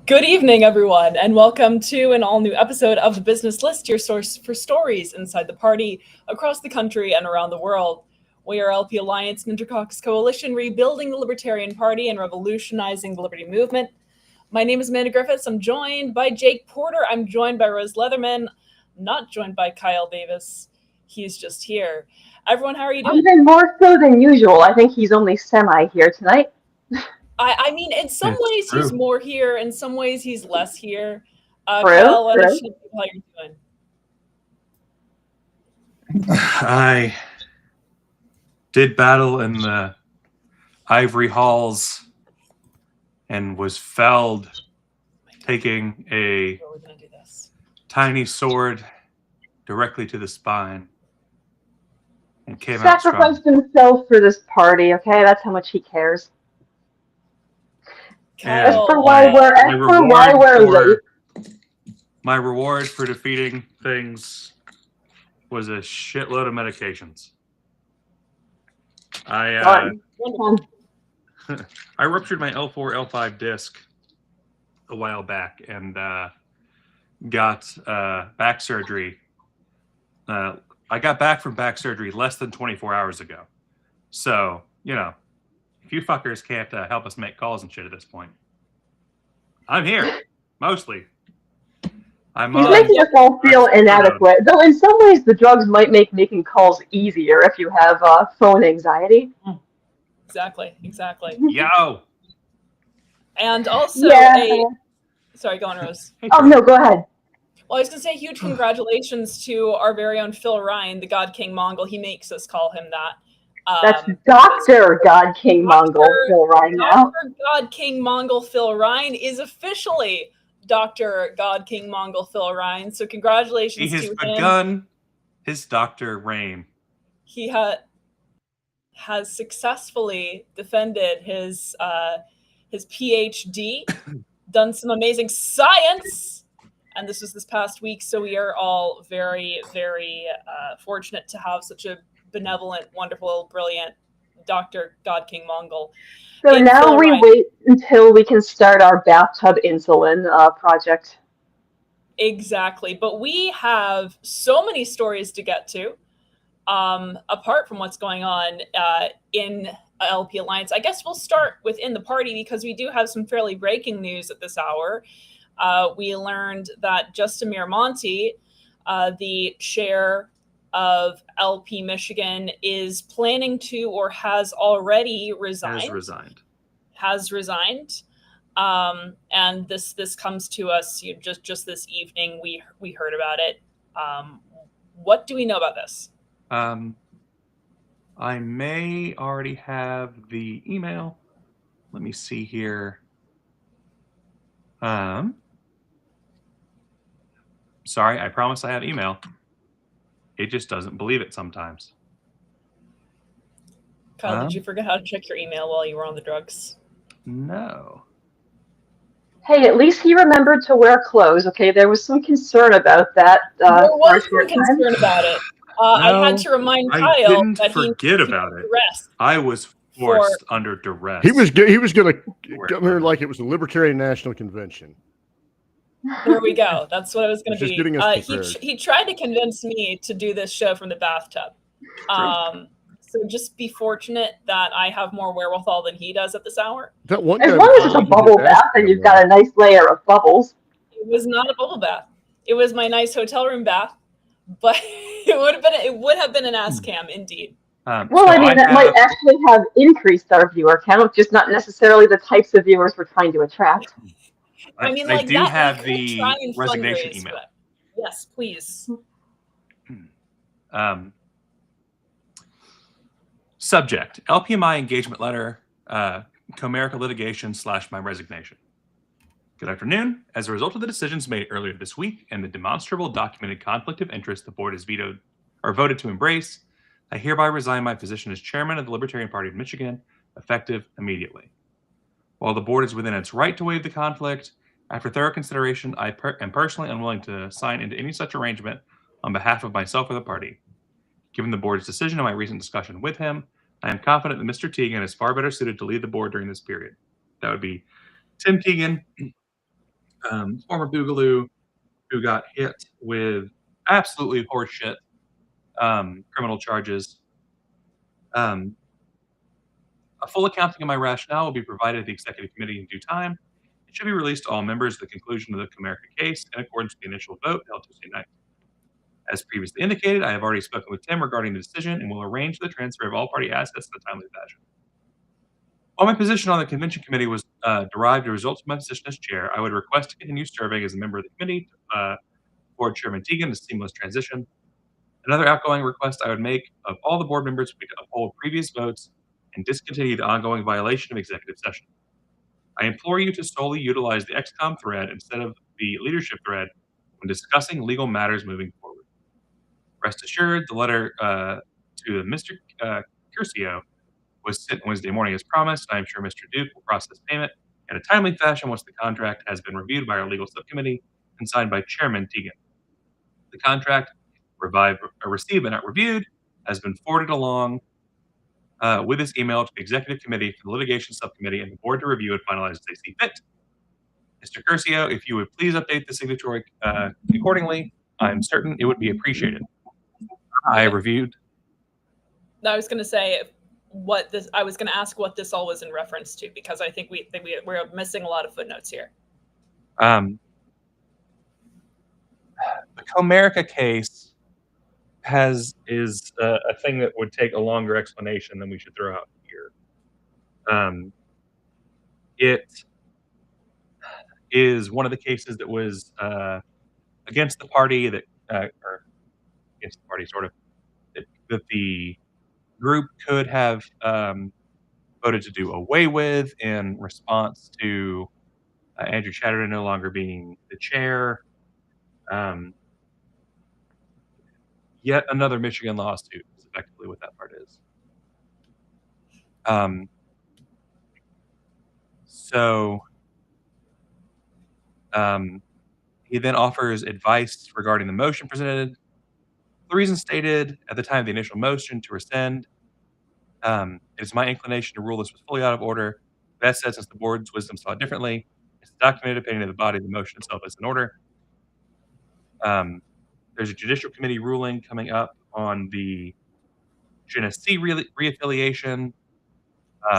Good evening, everyone, and welcome to an all-new episode of The Business List, your source for stories inside the party, across the country, and around the world. We are LP Alliance and Intercox Coalition, rebuilding the Libertarian Party and revolutionizing the Liberty Movement. My name is Amanda Griffiths. I'm joined by Jake Porter. I'm joined by Rose Leatherman. Not joined by Kyle Davis. He's just here. Everyone, how are you doing? Even more so than usual. I think he's only semi here tonight. I mean, in some ways he's more here, in some ways he's less here. True, Kyle, why don't you know how you're doing? I did battle in the ivory halls and was felled, taking a tiny sword directly to the spine, and came out strong. Sacrificed himself for this party, okay? That's how much he cares. Kyle, my reward for defeating things was a shitload of medications. I ruptured my L4, L5 disc a while back and got back surgery. I got back from back surgery less than 24 hours ago. So, you know, if you fuckers can't help us make calls and shit at this point, I'm here, mostly. He's making us all feel inadequate. Though in some ways, the drugs might make making calls easier if you have phone anxiety. Exactly. Yo! And also, sorry, go on, Rose. Oh, no, go ahead. Well, I was going to say huge congratulations to our very own Phil Ryan, the God King Mongol. He makes us call him that. That's Dr. God King Mongol Phil Ryan now. Dr. God King Mongol Phil Ryan is officially Dr. God King Mongol Phil Ryan. So congratulations to him. He has begun his Dr. reign. He has successfully defended his PhD, done some amazing science, and this was this past week. So we are all very, very fortunate to have such a benevolent, wonderful, brilliant Dr. God King Mongol. So now we wait until we can start our bathtub insulin project. Exactly. But we have so many stories to get to, apart from what's going on in LP Alliance. I guess we'll start within the party because we do have some fairly breaking news at this hour. We learned that Justin Monty, the chair of LP Michigan, is planning to or has already resigned. Has resigned. And this comes to us just this evening. We heard about it. What do we know about this? I may already have the email. Let me see here. Sorry, I promise I have email. It just doesn't believe it sometimes. Kyle, did you forget how to check your email while you were on the drugs? No. Hey, at least he remembered to wear clothes, okay? There was some concern about that. There was some concern about it. I had to remind Kyle that he forget about it. I was forced under duress. He was going to come here like it was the Libertarian National Convention. There we go. That's what it was going to be. He tried to convince me to do this show from the bathtub. So just be fortunate that I have more wherewithal than he does at this hour. As long as it's a bubble bath and you've got a nice layer of bubbles. It was not a bubble bath. It was my nice hotel room bath, but it would have been an ass cam indeed. That might actually have increased our viewer count, just not necessarily the types of viewers we're trying to attract. I mean, I do have the resignation email. Yes, please. Subject: LPMI engagement letter, Comerica litigation / my resignation. Good afternoon. As a result of the decisions made earlier this week and the demonstrable documented conflict of interest the board has voted to embrace, I hereby resign my position as chairman of the Libertarian Party of Michigan, effective immediately. While the board is within its right to waive the conflict, after thorough consideration, I am personally unwilling to sign into any such arrangement on behalf of myself or the party. Given the board's decision and my recent discussion with him, I am confident that Mr. Teagan is far better suited to lead the board during this period. That would be Tim Teagan, former Boogaloo, who got hit with absolutely horseshit criminal charges. A full accounting of my rationale will be provided to the executive committee in due time. It should be released to all members at the conclusion of the Comerica case in accordance with the initial vote held Tuesday night. As previously indicated, I have already spoken with Tim regarding the decision and will arrange the transfer of all party assets in a timely fashion. While my position on the convention committee was derived as a result of my position as chair, I would request to continue serving as a member of the committee Board Chairman Teagan, a seamless transition. Another outgoing request I would make of all the board members would be to uphold previous votes and discontinue the ongoing violation of executive session. I implore you to solely utilize the XCOM thread instead of the leadership thread when discussing legal matters moving forward. Rest assured, the letter to Mr. Curcio was sent Wednesday morning as promised. I am sure Mr. Duke will process payment in a timely fashion once the contract has been reviewed by our legal subcommittee and signed by Chairman Teagan. The contract, received but not reviewed, has been forwarded along with this email to the executive committee for the litigation subcommittee and the board to review and finalize as they see fit. Mr. Curcio, if you would please update the signatory accordingly, I'm certain it would be appreciated. I reviewed. I was going to say I was going to ask what this all was in reference to, because I think we're missing a lot of footnotes here. The Comerica case is a thing that would take a longer explanation than we should throw out here. It is one of the cases that was against the party that, or against the party, sort of, that the group could have voted to do away with in response to Andrew Chatterton no longer being the chair. Yet another Michigan lawsuit is effectively what that part is. He then offers advice regarding the motion presented. The reason stated at the time of the initial motion to rescind, it is my inclination to rule this was fully out of order. That said, since the board's wisdom saw it differently, it's the documented opinion of the body, the motion itself is in order. There's a judicial committee ruling coming up on the Genesee reaffiliation.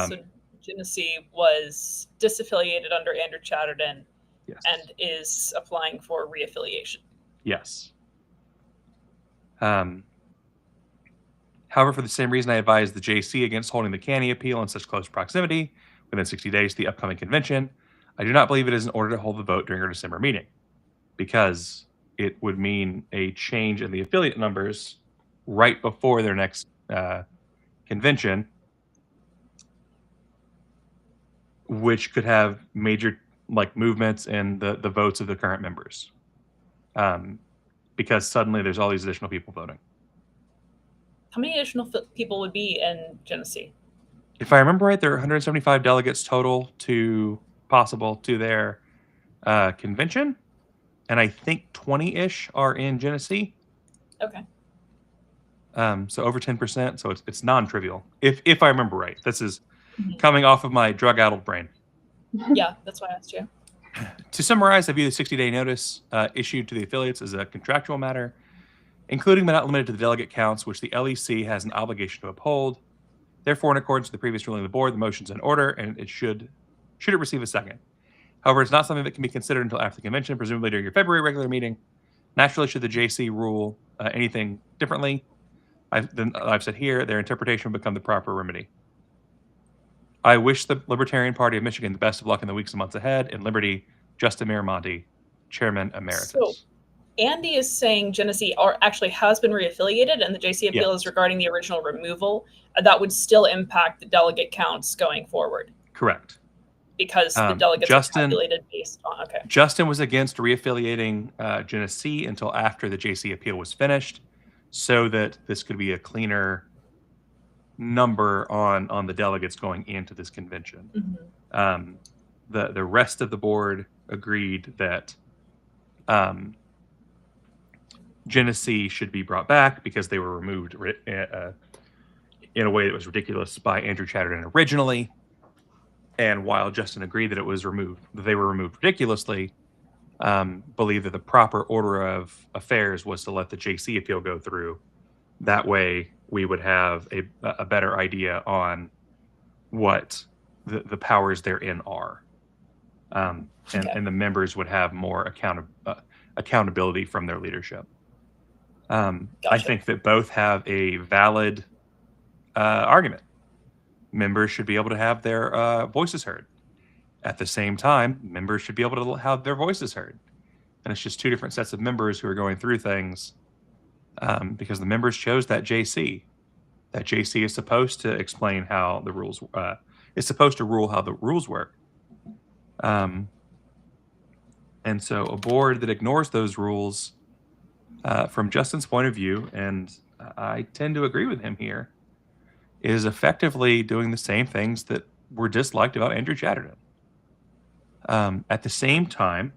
So Genesee was disaffiliated under Andrew Chatterton, yes, and is applying for reaffiliation. Yes. However, for the same reason I advised the JC against holding the Canny appeal in such close proximity within 60 days to the upcoming convention, I do not believe it is in order to hold the vote during our December meeting, because it would mean a change in the affiliate numbers right before their next convention, which could have major movements in the votes of the current members, because suddenly there's all these additional people voting. How many additional people would be in Genesee? If I remember right, there are 175 delegates total possible to their convention, and I think 20-ish are in Genesee. Okay. So over 10%. So it's non-trivial. If I remember right, this is coming off of my drug-addled brain. Yeah, that's why I asked you. To summarize, I view the 60-day notice issued to the affiliates as a contractual matter, including but not limited to the delegate counts, which the LEC has an obligation to uphold. Therefore, in accordance with the previous ruling of the board, the motion's in order, and it should it receive a second. However, it's not something that can be considered until after the convention, presumably during your February regular meeting. Naturally, should the JC rule anything differently, I've said here, their interpretation will become the proper remedy. I wish the Libertarian Party of Michigan the best of luck in the weeks and months ahead. In Liberty, Justin Miramonte, Chairman Emeritus. So, Andy is saying Genesee actually has been reaffiliated, and the JC appeal is regarding the original removal. That would still impact the delegate counts going forward. Correct. Because the delegates are calculated based on, okay. Justin was against reaffiliating Genesee until after the JC appeal was finished, so that this could be a cleaner number on the delegates going into this convention. Mm-hmm. The rest of the board agreed that Genesee should be brought back because they were removed in a way that was ridiculous by Andrew Chatterton originally. And while Justin agreed that they were removed ridiculously, believed that the proper order of affairs was to let the JC appeal go through. That way, we would have a better idea on what the powers therein are, and the members would have more accountability from their leadership. I think that both have a valid argument. Members should be able to have their voices heard. At the same time, members should be able to have their voices heard. And it's just two different sets of members who are going through things because the members chose that JC. That JC is supposed to explain how the rules, is supposed to rule how the rules work. And so a board that ignores those rules, from Justin's point of view, and I tend to agree with him here, is effectively doing the same things that were disliked about Andrew Chatterton. At the same time,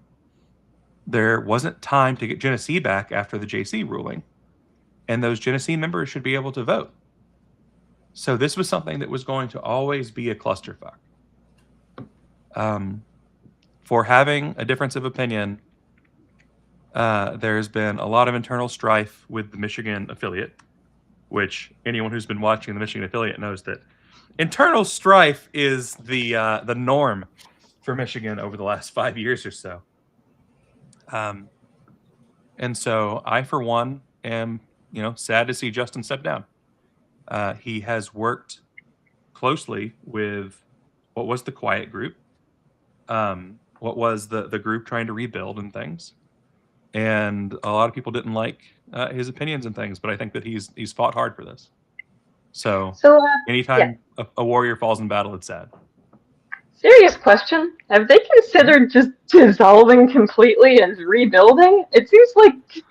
there wasn't time to get Genesee back after the JC ruling, and those Genesee members should be able to vote. So this was something that was going to always be a clusterfuck. For having a difference of opinion, there's been a lot of internal strife with the Michigan affiliate, which anyone who's been watching the Michigan affiliate knows that internal strife is the norm for Michigan over the last 5 years or so. And so I, for one, am sad to see Justin step down. He has worked closely with what was the Quiet Group, what was the group trying to rebuild and things. And a lot of people didn't like his opinions and things, but I think that he's fought hard for this. So anytime a warrior falls in battle, it's sad. Serious question. Have they considered just dissolving completely and rebuilding? It seems like,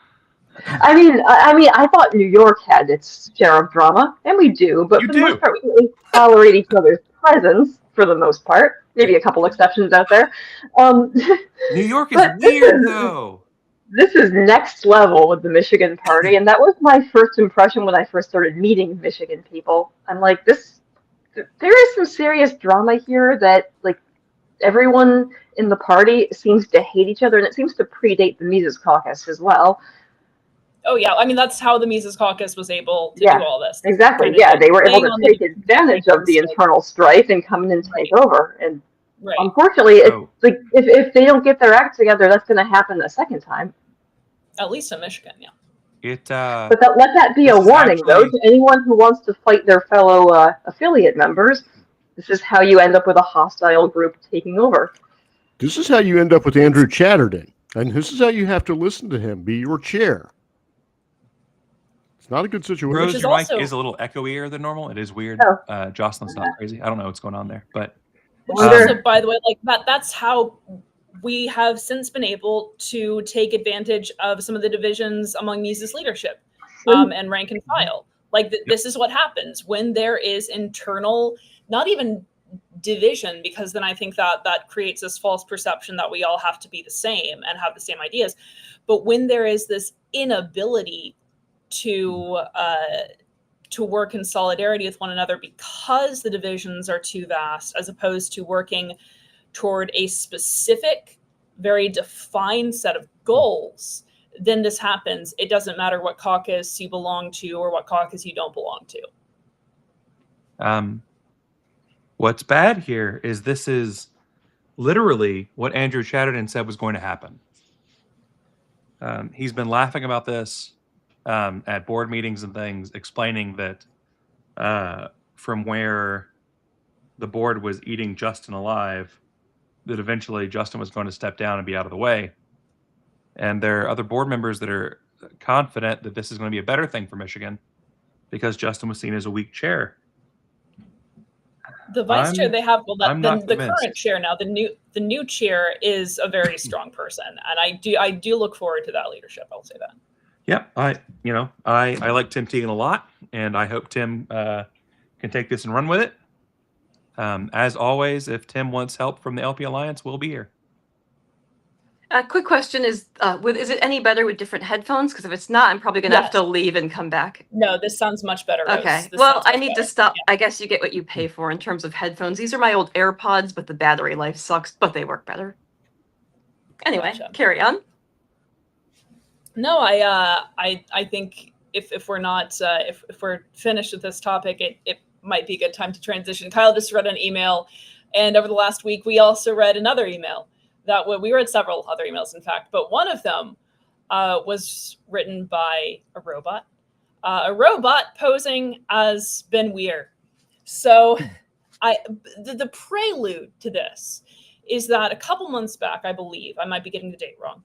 I mean, I thought New York had its share of drama, and we do, but for the most part, we tolerate each other's presence for the most part. Maybe a couple exceptions out there. New York is weird, though. This is next level with the Michigan Party, and that was my first impression when I first started meeting Michigan people. I'm like, there is some serious drama here that, like, everyone in the party seems to hate each other, and it seems to predate the Mises Caucus as well. Oh, yeah. I mean, that's how the Mises Caucus was able to do all this. Exactly. Yeah, they were able to take advantage of the internal strife and come in and take over. And unfortunately, it's like if they don't get their act together, that's going to happen a second time. At least in Michigan, yeah. But let that be a warning, though, to anyone who wants to fight their fellow affiliate members. This is how you end up with a hostile group taking over. This is how you end up with Andrew Chatterton. And this is how you have to listen to him be your chair. It's not a good situation. Rose, your mic is a little echoier than normal. It is weird. Jocelyn's not crazy. I don't know what's going on there. But also, by the way, like that's how we have since been able to take advantage of some of the divisions among Mises leadership and rank and file. Like this is what happens when there is internal, not even division, because then I think that creates this false perception that we all have to be the same and have the same ideas. But when there is this inability to work in solidarity with one another because the divisions are too vast, as opposed to working toward a specific, very defined set of goals, then this happens. It doesn't matter what caucus you belong to or what caucus you don't belong to. What's bad here is this is literally what Andrew Chatterton said was going to happen. He's been laughing about this at board meetings and things, explaining that from where the board was eating Justin alive, that eventually Justin was going to step down and be out of the way. And there are other board members that are confident that this is going to be a better thing for Michigan because Justin was seen as a weak chair. The vice chair they have, the current chair now, the new chair is a very strong person, and I do look forward to that leadership. I'll say that. Yep, I like Tim Teagan a lot, and I hope Tim can take this and run with it. As always, if Tim wants help from the LP Alliance, we'll be here. Quick question is it any better with different headphones? Because if it's not, I'm probably going to have to leave and come back. No, this sounds much better. Okay. Well, I need to stop. Yeah. I guess you get what you pay for in terms of headphones. These are my old AirPods, but the battery life sucks, but they work better. Anyway, Gotcha. carry on. No, I think if we're not if we're finished with this topic, it might be a good time to transition. Kyle just read an email, and over the last week, we also read another email. We read several other emails, in fact, but one of them was written by a robot posing as Ben Weir. So, the prelude to this is that a couple months back, I believe, I might be getting the date wrong,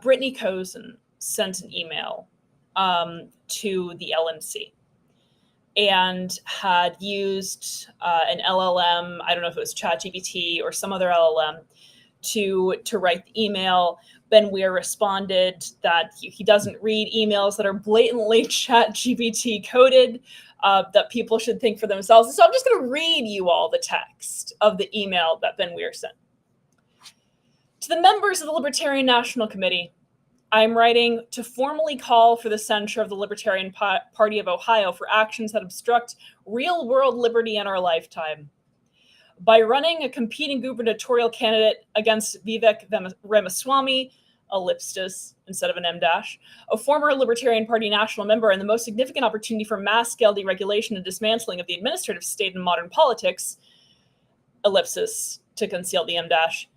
Brittany Cozen sent an email to the LNC and had used an LLM, I don't know if it was ChatGPT or some other LLM, to write the email. Ben Weir responded that he doesn't read emails that are blatantly ChatGPT coded, that people should think for themselves. So I'm just going to read you all the text of the email that Ben Weir sent. To the members of the Libertarian National Committee, I am writing to formally call for the censure of the Libertarian Party of Ohio for actions that obstruct real-world liberty in our lifetime. By running a competing gubernatorial candidate against Vivek Ramaswamy, ellipsis instead of an M dash, a former Libertarian Party national member and the most significant opportunity for mass-scale deregulation and dismantling of the administrative state in modern politics, ellipsis to conceal the M dash,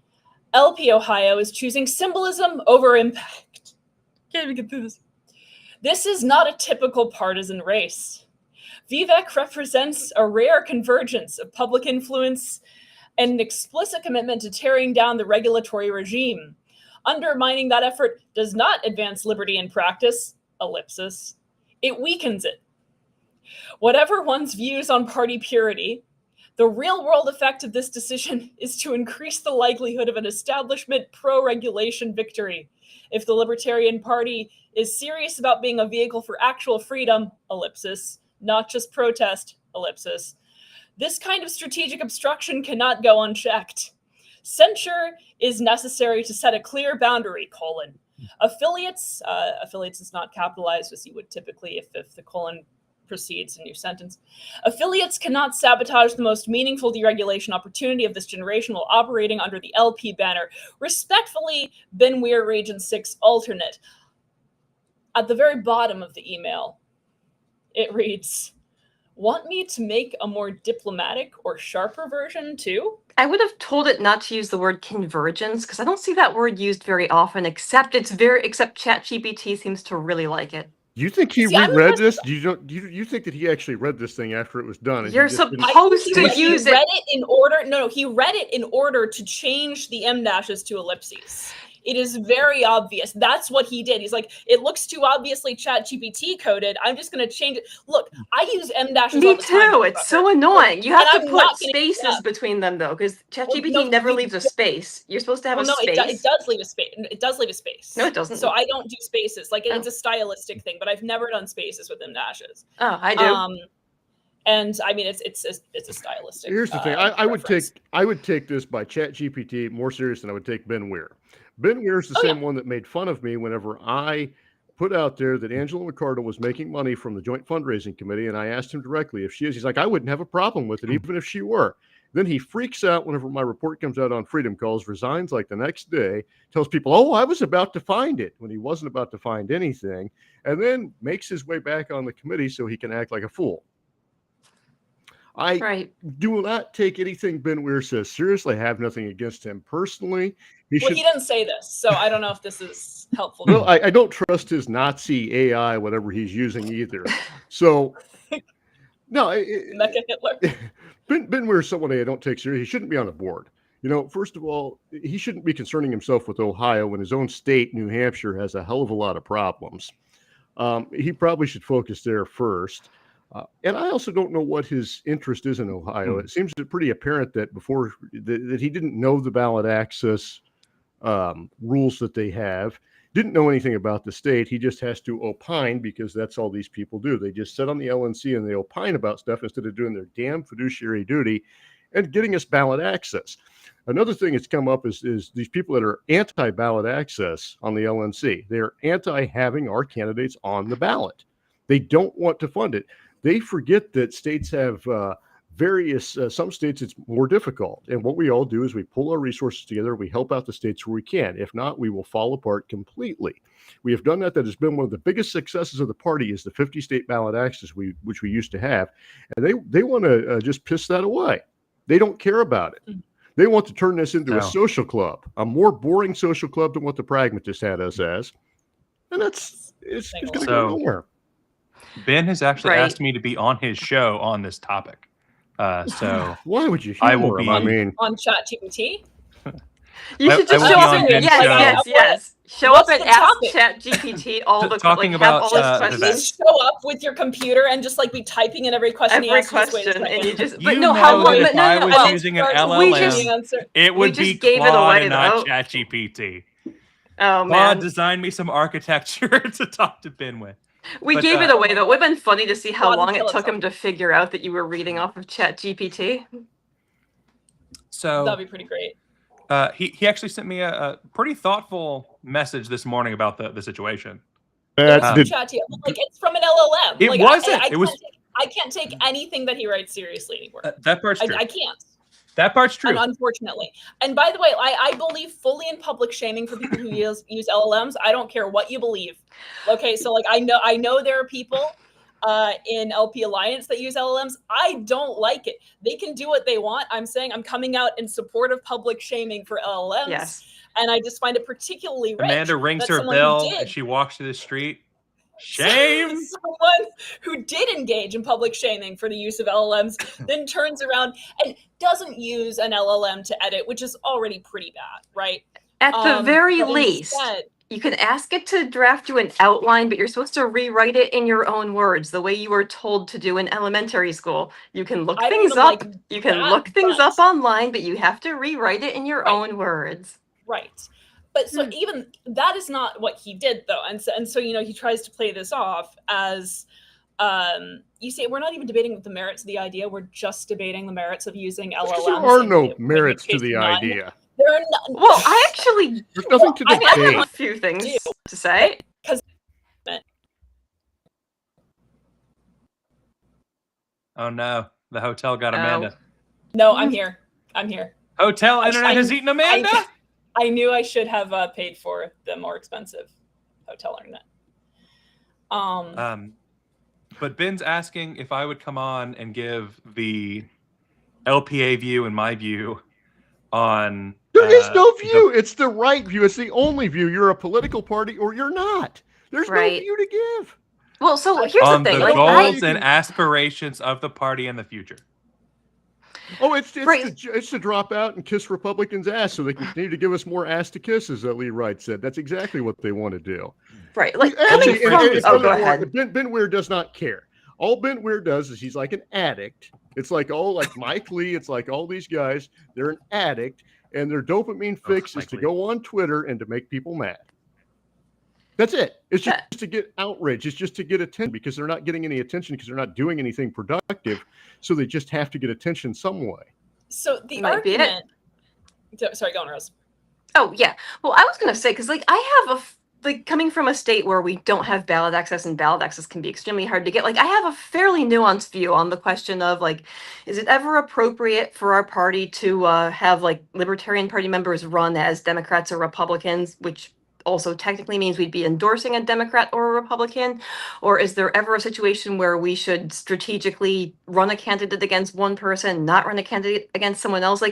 LP Ohio is choosing symbolism over impact. Can't even get through this. This is not a typical partisan race. Vivek represents a rare convergence of public influence and an explicit commitment to tearing down the regulatory regime. Undermining that effort does not advance liberty in practice, ellipsis. It weakens it. Whatever one's views on party purity, the real-world effect of this decision is to increase the likelihood of an establishment pro-regulation victory. If the Libertarian Party is serious about being a vehicle for actual freedom, ellipsis, not just protest, ellipsis, this kind of strategic obstruction cannot go unchecked. Censure is necessary to set a clear boundary, affiliates is not capitalized as you would typically if the colon precedes a new sentence. Affiliates cannot sabotage the most meaningful deregulation opportunity of this generation while operating under the LP banner. Respectfully, Ben Weir, Region 6 alternate. At the very bottom of the email, it reads, "Want me to make a more diplomatic or sharper version too?" I would have told it not to use the word convergence because I don't see that word used very often, except ChatGPT seems to really like it. You think he reread this? You think that he actually read this thing after it was done? And You're supposed to use it. He read it in order. No, he read it in order to change the M dashes to ellipses. It is very obvious. That's what he did. He's like, it looks too obviously ChatGPT coded. I'm just going to change it. Look, I use M dashes all the time. Me too. It's so annoying. You have to put spaces between them, though, because ChatGPT never leaves a space. You're supposed to have a space. It does leave a space. It does leave a space. No, it doesn't. So I don't do spaces. Like, it's a stylistic thing, but I've never done spaces with M dashes. Oh, I do. And I mean, it's a stylistic. Here's the thing. I would take this by ChatGPT more serious than I would take Ben Weir. Ben Weir is the same one that made fun of me whenever I put out there that Angela McArdle was making money from the Joint Fundraising Committee, and I asked him directly if she is. He's like, I wouldn't have a problem with it, even if she were. Then he freaks out whenever my report comes out on Freedom Calls, resigns like the next day, tells people, oh, I was about to find it, when he wasn't about to find anything, and then makes his way back on the committee so he can act like a fool. I do not take anything Ben Weir says seriously. I have nothing against him personally. He didn't say this, so I don't know if this is helpful. Well, I don't trust his Nazi AI, whatever he's using either. So, no. Mecha Hitler. Ben Weir is someone I don't take seriously. He shouldn't be on the board. You know, first of all, he shouldn't be concerning himself with Ohio when his own state, New Hampshire, has a hell of a lot of problems. He probably should focus there first. And I also don't know what his interest is in Ohio. It seems pretty apparent that before that he didn't know the ballot access rules that they have, didn't know anything about the state. He just has to opine because that's all these people do. They just sit on the LNC and they opine about stuff instead of doing their damn fiduciary duty and getting us ballot access. Another thing that's come up is these people that are anti-ballot access on the LNC. They're anti-having our candidates on the ballot. They don't want to fund it. They forget that states have some states it's more difficult. And what we all do is we pull our resources together. We help out the states where we can. If not, we will fall apart completely. We have done that. That has been one of the biggest successes of the party is the 50 state ballot access which we used to have. And they want to just piss that away. They don't care about it. They want to turn this into a social club, a more boring social club than what the pragmatists had us as. And it's going to go nowhere. Ben has actually asked me to be on his show on this topic. So why would you? I will be. On ChatGPT. You should just show up. Yes. Show up and ask ChatGPT all the talking about all his questions. Show up with your computer and just be typing in every question. And you just. But you no, know how long? that if I was using an LLM, it would be Claude and not ChatGPT. Oh man! Claude designed me some architecture to talk to Ben with. We gave it away though. It would have been funny to see how long it took him to figure out that you were reading off of ChatGPT. So that'd be pretty great. He actually sent me a pretty thoughtful message this morning about the situation. It's from an LLM. It wasn't. I can't take anything that he writes seriously anymore. That part's true. I can't. That part's true. Unfortunately. And by the way, I believe fully in public shaming for people who use LLMs. I don't care what you believe. Okay, so I know there are people in LP Alliance that use LLMs. I don't like it. They can do what they want. I'm saying I'm coming out in support of public shaming for LLMs. Yes. And I just find it particularly rich. Amanda rings her bell and she walks to the street. Shame! Someone who did engage in public shaming for the use of LLMs then turns around and doesn't use an LLM to edit, which is already pretty bad, right? At the very least, you can ask it to draft you an outline, but you're supposed to rewrite it in your own words, the way you were told to do in elementary school. You can look things up. You can look things up online, but you have to rewrite it in your own words. Right. But so even that is not what he did, though. And so he tries to play this off as you say, we're not even debating the merits of the idea. We're just debating the merits of using LLMs. There are no merits to the idea. There are none. Well, I actually there's nothing to debate. I have a few things to say. Oh no, the hotel got Amanda. No, I'm here. Hotel internet has eaten Amanda. I knew I should have paid for the more expensive hotel internet. But Ben's asking if I would come on and give the LPA view and my view on. There is no view. It's the right view. It's the only view. You're a political party or you're not. There's no view to give. Well, so here's the thing. The goals and aspirations of the party in the future. Oh, it's to drop out and kiss Republicans' ass so they can continue to give us more ass to kiss, as Lee Wright said. That's exactly what they want to do. Right. Like, go ahead. Ben Weir does not care. All Ben Weir does is he's like an addict. It's like Mike Lee. It's like all these guys. They're an addict, and their dopamine fix is to go on Twitter and to make people mad. That's it. It's just to get outrage. It's just to get attention because they're not getting any attention because they're not doing anything productive. So they just have to get attention some way. So the argument. Sorry, go on, Rose. Oh yeah. Well, I was going to say because I have coming from a state where we don't have ballot access and ballot access can be extremely hard to get. I have a fairly nuanced view on the question of is it ever appropriate for our party to have Libertarian Party members run as Democrats or Republicans, which also technically means we'd be endorsing a Democrat or a Republican? Or is there ever a situation where we should strategically run a candidate against one person, not run a candidate against someone else?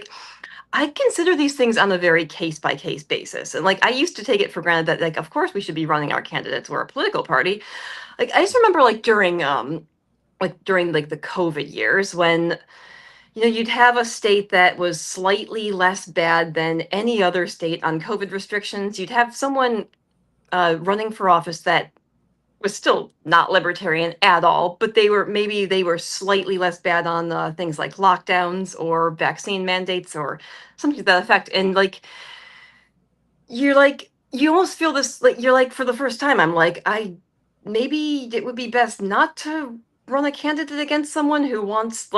I consider these things on a very case-by-case basis. And I used to take it for granted that of course we should be running our candidates. We're a political party. I just remember during the COVID years when you'd have a state that was slightly less bad than any other state on COVID restrictions. You'd have someone running for office that was still not libertarian at all, but they were slightly less bad on things like lockdowns or vaccine mandates or something to that effect. And you almost feel this, you're for the first time, I'm maybe it would be best not to run a candidate against someone who wants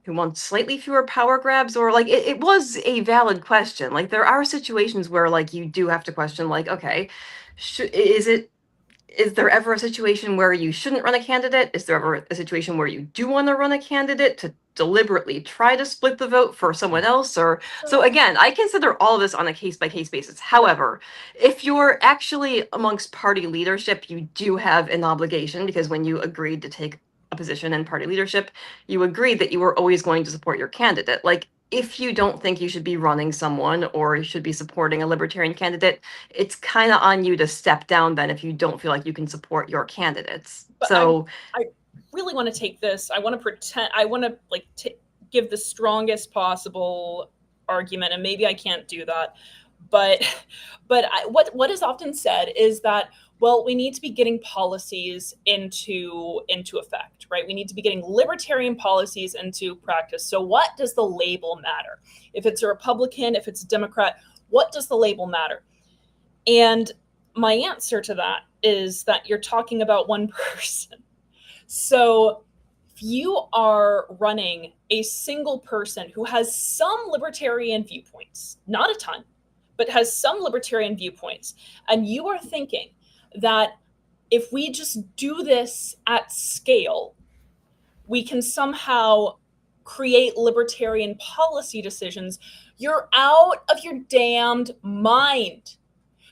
who wants slightly fewer power grabs, or it was a valid question. There are situations where you do have to question, okay, is is there ever a situation where you shouldn't run a candidate? Is there ever a situation where you do want to run a candidate to deliberately try to split the vote for someone else? Or so again, I consider all of this on a case-by-case basis. However, if you're actually amongst party leadership, you do have an obligation, because when you agreed to take a position in party leadership, you agreed that you were always going to support your candidate. Like, if you don't think you should be running someone or you should be supporting a libertarian candidate, it's kind of on you to step down then if you don't feel like you can support your candidates. But So I really want to take this. I want to pretend. I want to like give the strongest possible argument, and maybe I can't do that. But what is often said is that, well, we need to be getting policies into effect, right? We need to be getting libertarian policies into practice. So what does the label matter? If it's a Republican, if it's a Democrat, what does the label matter? And my answer to that is that you're talking about one person. So if you are running a single person who has some libertarian viewpoints, not a ton, but has some libertarian viewpoints, and you are thinking that if we just do this at scale, we can somehow create libertarian policy decisions, you're out of your damned mind.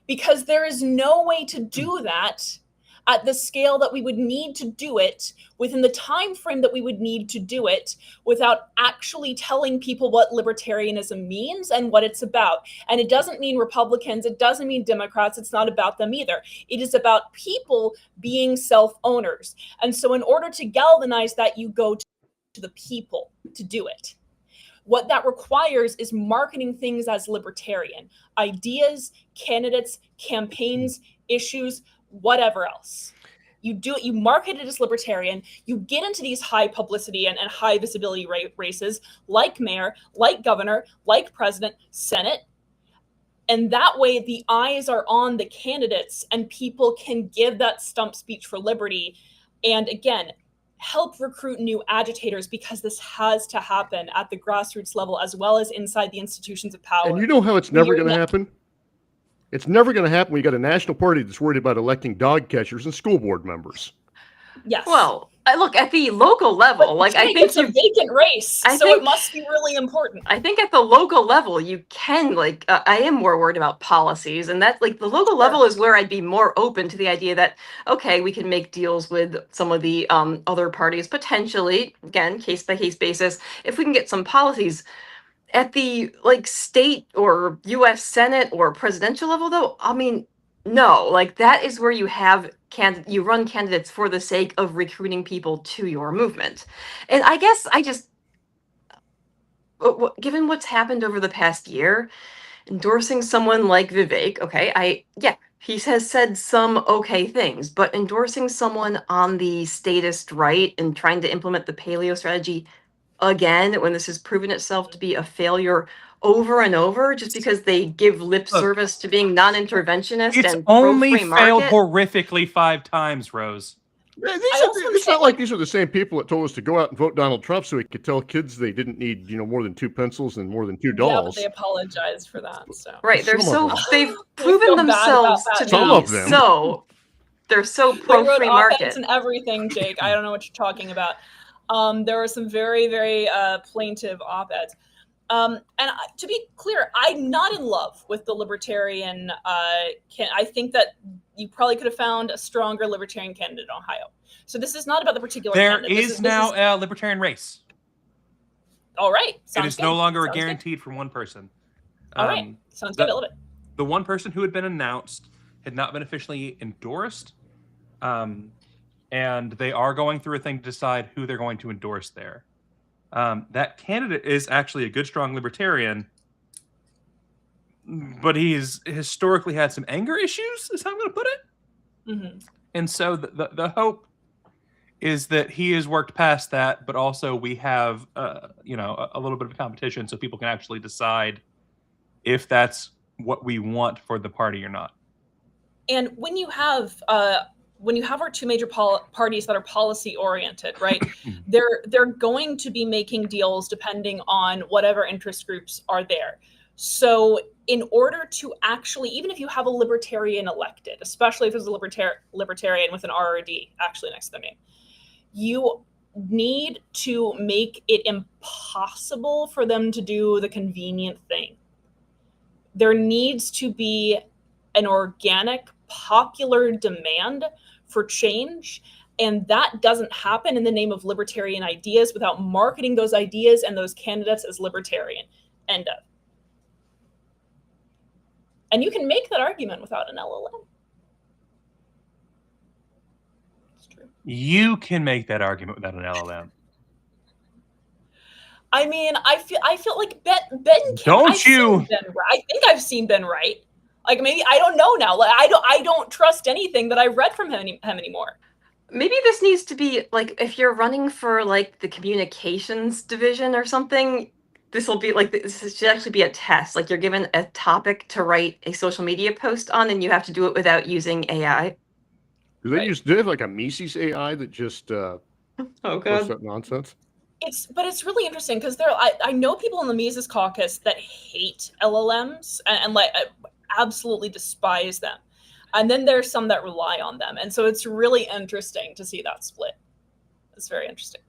Because there is no way to do that at the scale that we would need to do it, within the time frame that we would need to do it, without actually telling people what libertarianism means and what it's about. And it doesn't mean Republicans, it doesn't mean Democrats, it's not about them either. It is about people being self-owners. And so in order to galvanize that, you go to the people to do it. What that requires is marketing things as libertarian. Ideas, candidates, campaigns, issues, whatever else. You do it, you market it as libertarian, you get into these high publicity and high visibility races like mayor, like governor, like president, Senate. And that way the eyes are on the candidates and people can give that stump speech for liberty. And again, help recruit new agitators, because this has to happen at the grassroots level as well as inside the institutions of power. And you know how it's never going to happen? It's never going to happen when you got a national party that's worried about electing dog catchers and school board members. Yes. well, look, at the local level, like I think it's a vacant race, so it must be really important. I think at the local level, you can, like, I am more worried about policies, and that's like the local level is where I'd be more open to the idea that, okay, we can make deals with some of the other parties potentially, again, case by case basis, if we can get some policies. At the like state or US Senate or presidential level, though, I mean, no, like that is where you have you run candidates for the sake of recruiting people to your movement. And I guess I just, given what's happened over the past year, endorsing someone like Vivek, okay, he has said some okay things, but endorsing someone on the statist right and trying to implement the paleo strategy again, when this has proven itself to be a failure over and over, just because they give lip service to being non-interventionist and only pro-free failed market. horrifically 5 times, Rose. It's not like these are the same people that told us to go out and vote Donald Trump so we could tell kids they didn't need, more than 2 pencils and more than 2 dolls. Yeah, but they apologized for that. So Right, they've Some of proven themselves to Some be of them. they're so they wrote pro-free op-eds market. and everything, Jake. I don't know what you're talking about. There were some very, very plaintive op-eds. And to be clear, I'm not in love with the libertarian. I think that you probably could have found a stronger libertarian candidate in Ohio. So this is not about the particular There candidate. is now a libertarian race. All right. It is no longer guaranteed from one person. All right. Sounds good. I love it. The one person who had been announced had not been officially endorsed. And they are going through a thing to decide who they're going to endorse there. That candidate is actually a good, strong libertarian, but he's historically had some anger issues, is how I'm going to put it. Mm-hmm. And so the hope is that he has worked past that, but also we have, a little bit of a competition so people can actually decide if that's what we want for the party or not. And when you have our 2 major parties that are policy oriented, right, they're going to be making deals depending on whatever interest groups are there. So in order to actually, even if you have a libertarian elected, especially if it's a libertarian with an R or D actually next to their name, you need to make it impossible for them to do the convenient thing. There needs to be an organic, popular demand for change, and that doesn't happen in the name of libertarian ideas without marketing those ideas and those candidates as libertarian. End of. And you can make that argument without an LLM. It's true. You can make that argument without an LLM. I mean, I feel like Ben Don't I've you? seen Ben, I think I've seen Ben Wright. Like, maybe I don't know now. Like, I don't trust anything that I read from him anymore. Maybe this needs to be like if you're running for like the communications division or something. This will be like this should actually be a test. Like you're given a topic to write a social media post on, and you have to do it without using AI. Do they Right. do they have like a Mises AI that just Oh posts god. that nonsense? But it's really interesting because I know people in the Mises caucus that hate LLMs and like absolutely despise them, and then there's some that rely on them, and so it's really interesting to see that split. It's very interesting.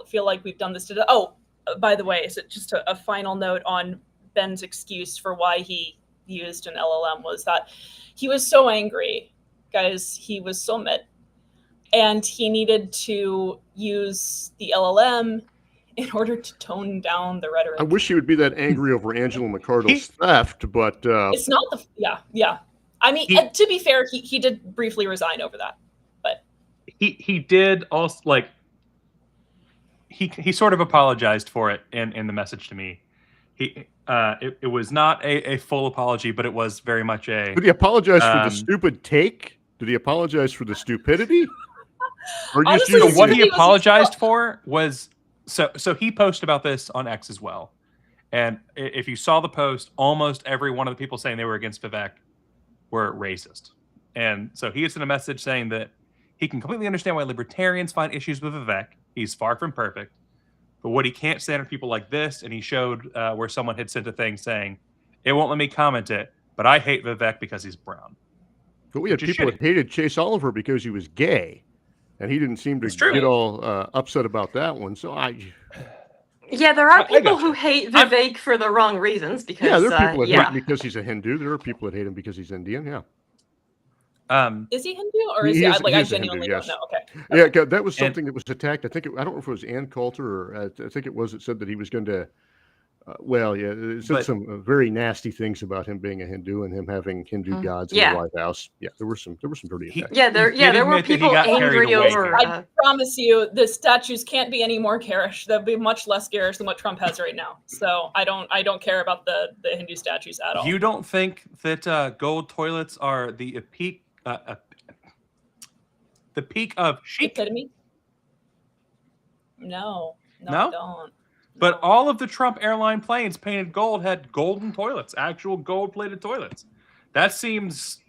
Feel like we've done this today. Oh, by the way, is it just a final note on Ben's excuse for why he used an LLM was that he was so angry, guys. He was so mad, and he needed to use the LLM in order to tone down the rhetoric. I wish he would be that angry over Angela McArdle's theft, but It's not the yeah. I mean, to be fair, he did briefly resign over that, but He did also like he sort of apologized for it in the message to me. It was not a full apology, but it was very much a. did he apologize for the stupid take? Did he apologize for the stupidity? Or just Honestly, So using what it- he apologized for was so he posted about this on X as well, and if you saw the post, almost every one of the people saying they were against Vivek were racist, and so he had sent a message saying that he can completely understand why libertarians find issues with Vivek. He's far from perfect, but what he can't stand are people like this. And he showed where someone had sent a thing saying, "It won't let me comment it, but I hate Vivek because he's brown." But we had which is people that shitty. hated Chase Oliver because he was gay, and he didn't seem to It's true. get all upset about that one. So Yeah, there are I people gotcha. who hate Vivek for the wrong reasons because yeah, there are people that yeah. hate him because he's a Hindu. There are people that hate him because he's Indian. Yeah. is he Hindu or He is he? is- Like, he I is a Hindu, genuinely yes. don't know. Okay. Yeah, that was And- something that was attacked. I don't know if it was Ann Coulter or I think it was. It said that he was going to. It said But- some very nasty things about him being a Hindu and him having Hindu gods in Yeah. the White House. Yeah, there were some dirty He- attacks. Yeah, there He did were admit that he people got carried angry away over here. I promise you, the statues can't be any more garish. They'll be much less garish than what Trump has right now. So I don't care about the Hindu statues at all. You don't think that gold toilets are the peak of chic? Epitome? No, No? I don't. But No. all of the Trump airline planes painted gold had golden toilets, actual gold-plated toilets. That seems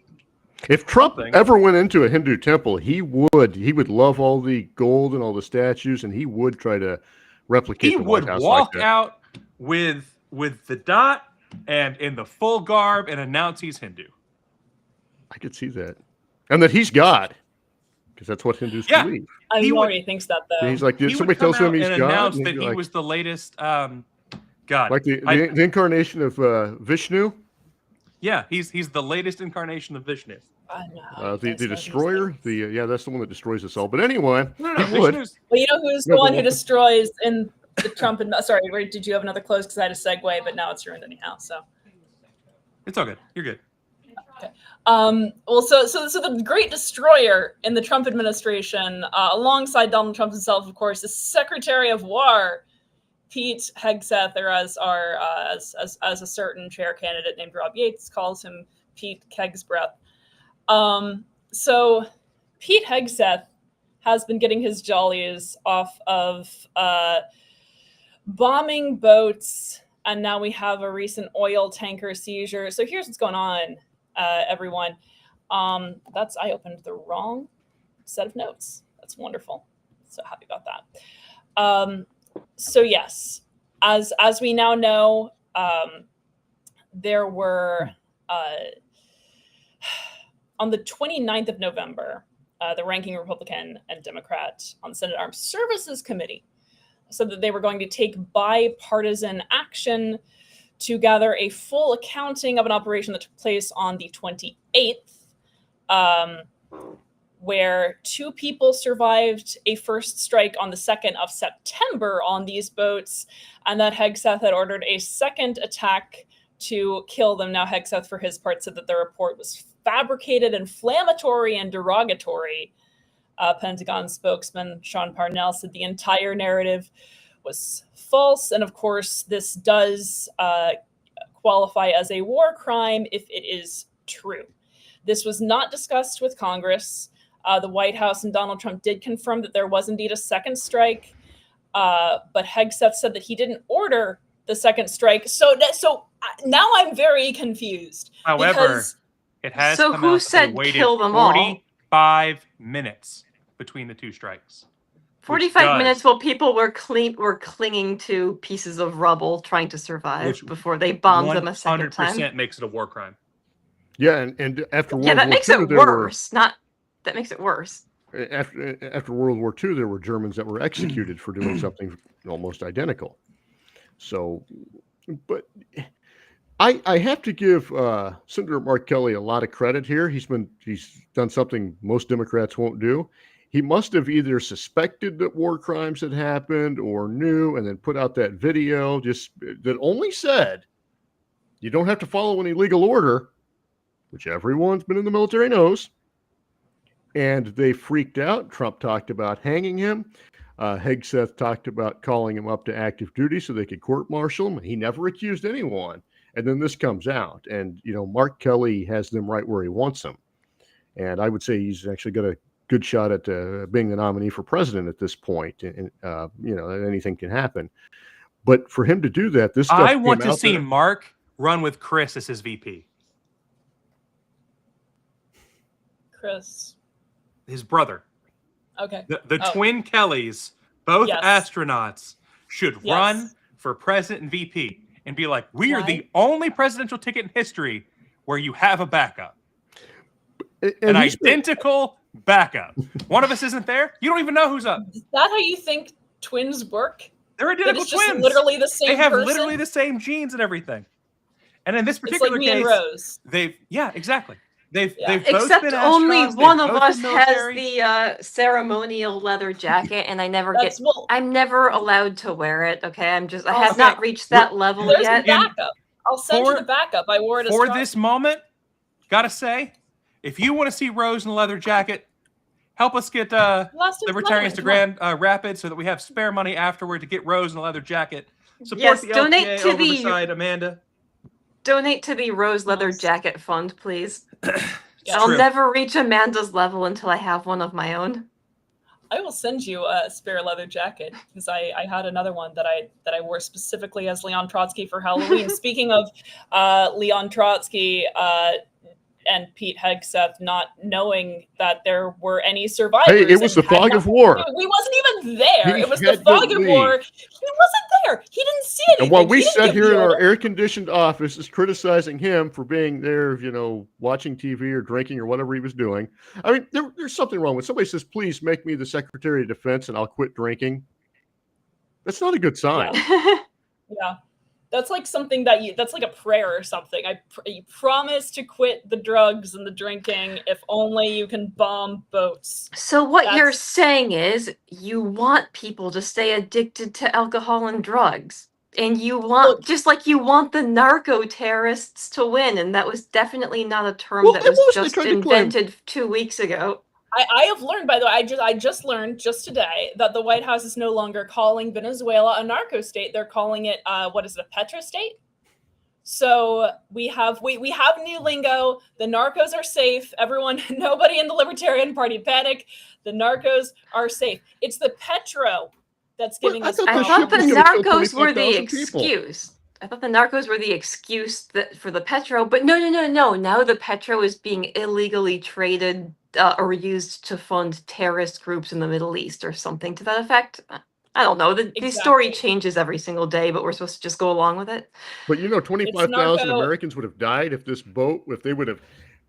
If Trump something. ever went into a Hindu temple, he would love all the gold and all the statues, and he would try to replicate. he the White would House walk like that. out with the dot and in the full garb and announce he's Hindu. I could see that, and that he's God, because that's what Hindus Yeah. believe. I he know would- he thinks that though. He's like, He somebody would come tells him out he's and God, announce and that he'd be he like, was the latest God. like the I- incarnation of Vishnu, yeah, he's the latest incarnation of Vishnu. I know how you the guys know these destroyer. things. That's the one that destroys us all. But anyway, No, he would. Vishnu's Well, you know who's the No, one but- who destroys in the Trump and sorry, did you have another close? Because I had a segue, but now it's ruined anyhow. So. It's all good. You're good. Well, so the great destroyer in the Trump administration, alongside Donald Trump himself, of course, is Secretary of War, Pete Hegseth, or as a certain chair candidate named Rob Yates calls him, Pete Kegsbreath. So Pete Hegseth has been getting his jollies off of bombing boats, and now we have a recent oil tanker seizure. So here's what's going on. Everyone. I opened the wrong set of notes. That's wonderful. So happy about that. So yes, as we now know, there were on the 29th of November, the ranking Republican and Democrat on the Senate Armed Services Committee said that they were going to take bipartisan action to gather a full accounting of an operation that took place on the 28th, where 2 people survived a first strike on the 2nd of September on these boats, and that Hegseth had ordered a second attack to kill them. Now, Hegseth, for his part, said that the report was fabricated, inflammatory, and derogatory. Pentagon spokesman Sean Parnell said the entire narrative was false, and of course, this does qualify as a war crime if it is true. This was not discussed with Congress. The White House and Donald Trump did confirm that there was indeed a second strike, but Hegseth said that he didn't order the second strike. So now I'm very confused. However, it has So come who out that said they waited kill them all? 45 minutes between the 2 strikes. 45 does. minutes while people were clinging to pieces of rubble trying to survive Which before they bombed them a second 100% time. makes it a war crime. Yeah, and after World Yeah, that War makes II, it there were- worse. That makes it worse. after World War II, there were Germans that were executed for doing something almost identical. So, but I have to give Senator Mark Kelly a lot of credit here. He's done something most Democrats won't do. He must have either suspected that war crimes had happened or knew, and then put out that video that only said, you don't have to follow any legal order, which everyone's been in the military knows. And they freaked out. Trump talked about hanging him. Hegseth talked about calling him up to active duty so they could court-martial him. He never accused anyone. And then this comes out. And, Mark Kelly has them right where he wants them. And I would say he's actually got a good shot at being the nominee for president at this point. And, anything can happen. But for him to do that, this stuff I want came to out see there. Mark run with Chris as his VP. Chris. His brother. Okay. The Oh. twin Kellys, both Yes. astronauts, should Yes. run for president and VP and be like, we are Why? the only presidential ticket in history where you have a backup. An And he's been- identical backup. One of us isn't there. You don't even know who's up. Is that how you think twins work? They're That identical it's just twins. literally the same They have person? literally the same genes and everything. And in this It's like particular me case, and Rose. exactly. They've Yeah. both Except been only astronauts, they've one of both us been has military. the ceremonial leather jacket, and I never That's well, I'm never allowed to wear it. Okay, I Oh, have okay. not reached that level there's yet. the backup. I'll send you For- the backup. I wore it as For Trump. this moment, gotta say, if you want to see Rose in a leather jacket, help us get Libertarians to Grand Rapids so that we have spare money afterward to get Rose in a leather jacket. Support Yes, the donate LPA to over the- beside Amanda. Donate to the Rose Leather Nice. Jacket Fund, please. It's I'll true. never reach Amanda's level until I have one of my own. I will send you a spare leather jacket because I had another one that I wore specifically as Leon Trotsky for Halloween. Speaking of Leon Trotsky and Pete Hegseth not knowing that there were any survivors. Hey, it was the and had fog of nothing war. to do. We wasn't even there. He It was the had to fog of leave. war. He wasn't there. He didn't see anything. And while we He didn't sat give here the in our order. air-conditioned office, is criticizing him for being there, watching TV or drinking or whatever he was doing. I mean, there's something wrong when somebody says, "Please make me the Secretary of Defense, and I'll quit drinking." That's not a good sign. Yeah. That's like something that's like a prayer or something. You promise to quit the drugs and the drinking if only you can bomb boats. So what you're That's- saying is you want people to stay addicted to alcohol and drugs. And you want, Look- just like you want the narco terrorists to win. And that was definitely not a term Well, that they was mostly just tried to claim- invented 2 weeks ago. I have learned, by the way, I just learned just today that the White House is no longer calling Venezuela a narco state. They're calling it, what is it, a petro state? So we have new lingo. The narcos are safe. Everyone, nobody in the Libertarian Party panic. The narcos are safe. It's the petro that's giving I us thought I the thought ship the was gonna kill narcos were the 25,000 people. excuse. I thought the narcos were the excuse for the petro, but no. Now the petro is being illegally traded or used to fund terrorist groups in the Middle East or something to that effect. I don't know. The story Exactly. changes every single day, but we're supposed to just go along with it. But you know, It's 25,000 narco. Americans would have died if this boat, if they would have,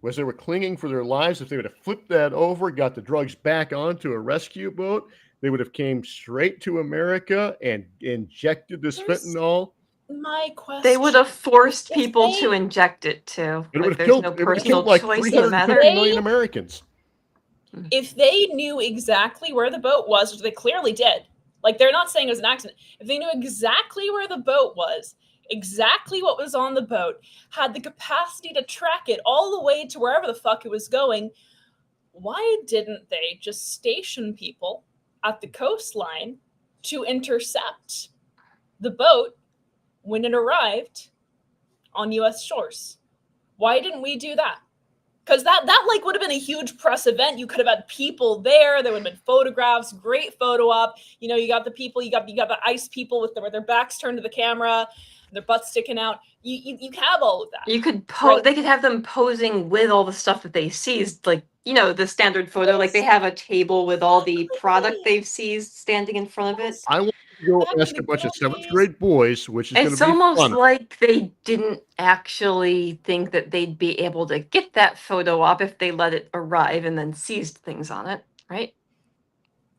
as they were clinging for their lives, if they would have flipped that over, got the drugs back onto a rescue boat, they would have came straight to America and injected this Here's fentanyl. my question. They would have forced If people they- to inject it too. It would Like have there's killed, no it would have personal killed like choice in the 350 matter. million Americans. If they knew exactly where the boat was, which they clearly did, like they're not saying it was an accident, if they knew exactly where the boat was, exactly what was on the boat, had the capacity to track it all the way to wherever the fuck it was going, why didn't they just station people at the coastline to intercept the boat when it arrived on US shores? Why didn't we do that? Because that like would have been a huge press event. You could have had people there. There would have been photographs, great photo op. You know, you got the people, you got the ice people with their backs turned to the camera, their butts sticking out. You have all of that. You could Right. They could have them posing with all the stuff that they seized, like the standard photo. Like they have a table with all the product they've seized standing in front of it. I want to go Back in ask the a bunch of good old 7th days. grade boys, which is going to It's be almost fun. like they didn't actually think that they'd be able to get that photo op if they let it arrive and then seized things on it, right?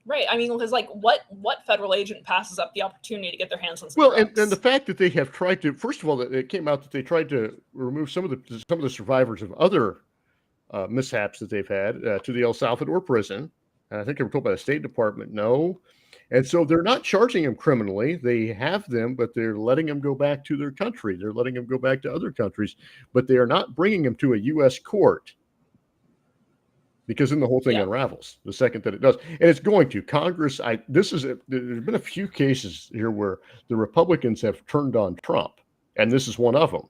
Right. I mean, because like what federal agent passes up the opportunity to get their hands on some Well, drugs? and the fact that they have tried to, first of all, that it came out that they tried to remove some of the survivors of other mishaps that they've had to the El Salvador prison. And I think they were told by the State Department no. And so they're not charging them criminally. They have them, but they're letting them go back to their country. They're letting them go back to other countries, but they are not bringing them to a U.S. court. Because then the whole thing Yeah. unravels the second that it does, and it's going to. Congress. There's been a few cases here where the Republicans have turned on Trump, and this is one of them.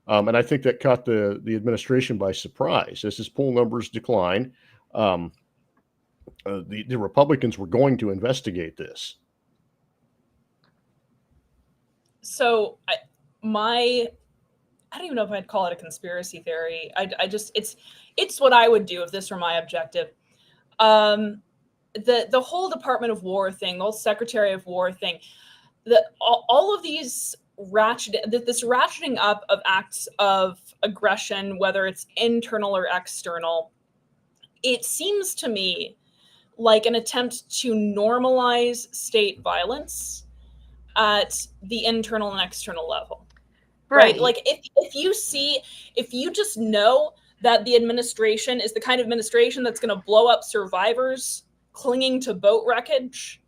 And I think that caught the administration by surprise. As his poll numbers decline, the Republicans were going to investigate this. So I don't even know if I'd call it a conspiracy theory. I just it's what I would do if this were my objective. The whole Department of War thing, the whole Secretary of War thing, all of these this ratcheting up of acts of aggression, whether it's internal or external, it seems to me like an attempt to normalize state violence at the internal and external level. Right? Like if you just know that the administration is the kind of administration that's going to blow up survivors clinging to boat wreckage,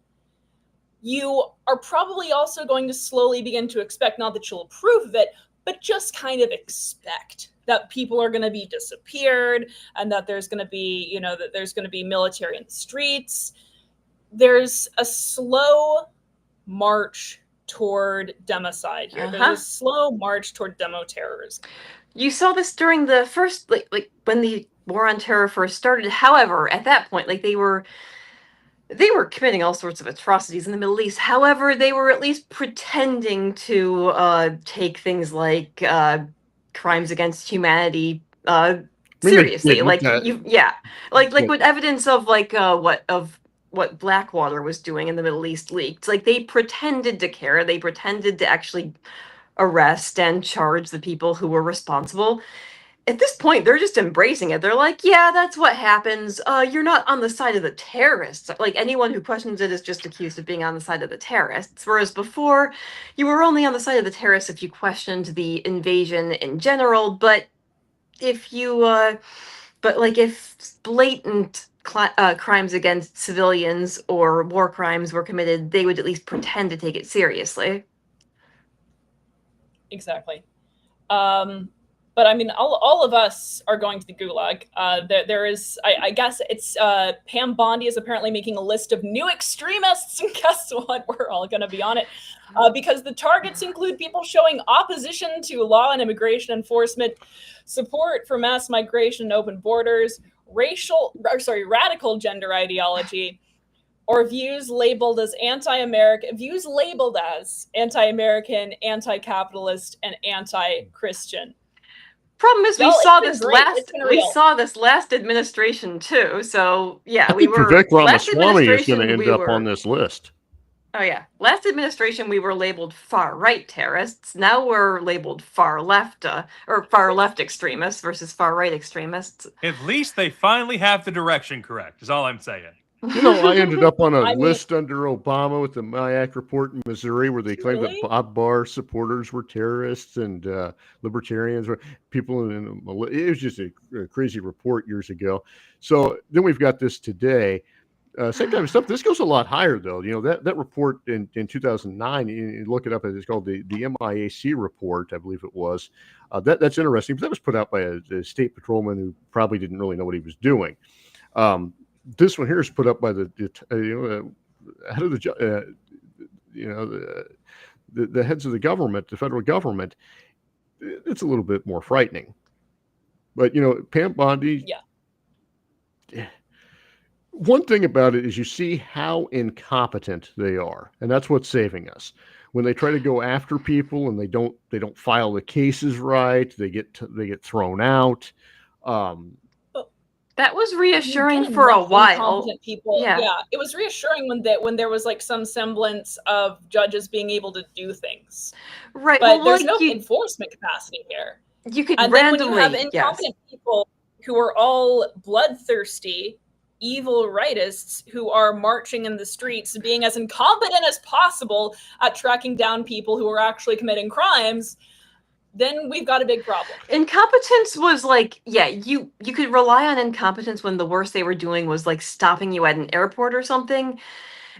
you are probably also going to slowly begin to expect, not that you'll approve of it, but just kind of expect that people are going to be disappeared and that there's going to be, that there's going to be military in the streets. There's a slow march toward democide here. There's a slow march toward demo terrorism. You saw this during the first, like when the war on terror first started. However, at that point, like they were committing all sorts of atrocities in the Middle East. However, they were at least pretending to take things like crimes against humanity seriously. Like with evidence of what Blackwater was doing in the Middle East leaked. Like they pretended to care. They pretended to actually arrest and charge the people who were responsible. At this point, they're just embracing it. They're like, yeah, that's what happens. You're not on the side of the terrorists. Like anyone who questions it is just accused of being on the side of the terrorists. Whereas before, you were only on the side of the terrorists if you questioned the invasion in general. But if blatant crimes against civilians or war crimes were committed, they would at least pretend to take it seriously. Exactly. But I mean, all of us are going to the gulag. There is, I guess it's Pam Bondi is apparently making a list of new extremists, and guess what? We're all going to be on it because the targets include people showing opposition to law and immigration enforcement, support for mass migration and open borders, radical gender ideology, or views labeled as anti-American, anti-capitalist, and anti-Christian. Problem is, we saw this last administration too. So yeah, Vivek Ramaswamy is going to end up on this list. Oh yeah. Last administration we were labeled far right terrorists. Now we're labeled far left or far left extremists versus far right extremists. At least they finally have the direction correct, is all I'm saying. You know, I ended up on a I mean- list under Obama with the MIAC report in Missouri where they claimed Really? that Bob Barr supporters were terrorists and libertarians were people in it was just a crazy report years ago. So then we've got this today. Same kind of stuff. This goes a lot higher, though. You know, that report in 2009, you look it up, it's called the MIAC report, I believe it was. That's interesting, but that was put out by a state patrolman who probably didn't really know what he was doing. This one here is put up by the head of the heads of the government, the federal government. It's a little bit more frightening. But, you know, Pam Bondi. Yeah. One thing about it is you see how incompetent they are, and that's what's saving us. When they try to go after people and they don't file the cases right, they get thrown out. That was reassuring get for a enough while. incompetent people. Yeah. Yeah, it was reassuring when there was like some semblance of judges being able to do things. Right. But Well, there's like no you, enforcement capacity here. you could And then when randomly, you have yes. incompetent people who are all bloodthirsty, evil rightists who are marching in the streets, being as incompetent as possible at tracking down people who are actually committing crimes, then we've got a big problem. Incompetence was like, yeah, you could rely on incompetence when the worst they were doing was like stopping you at an airport or something.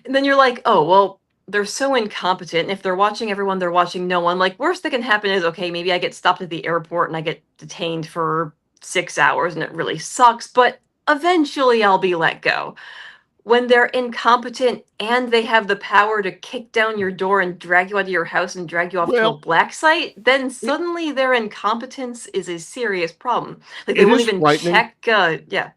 And then you're like, oh, well, they're so incompetent. And if they're watching everyone, they're watching no one. Like, worst that can happen is, okay, maybe I get stopped at the airport and I get detained for 6 hours and it really sucks, but eventually I'll be let go. When they're incompetent and they have the power to kick down your door and drag you out of your house and drag you off to a Well, black site, then suddenly their incompetence is a serious problem. Like they It won't is even frightening. check. Yeah.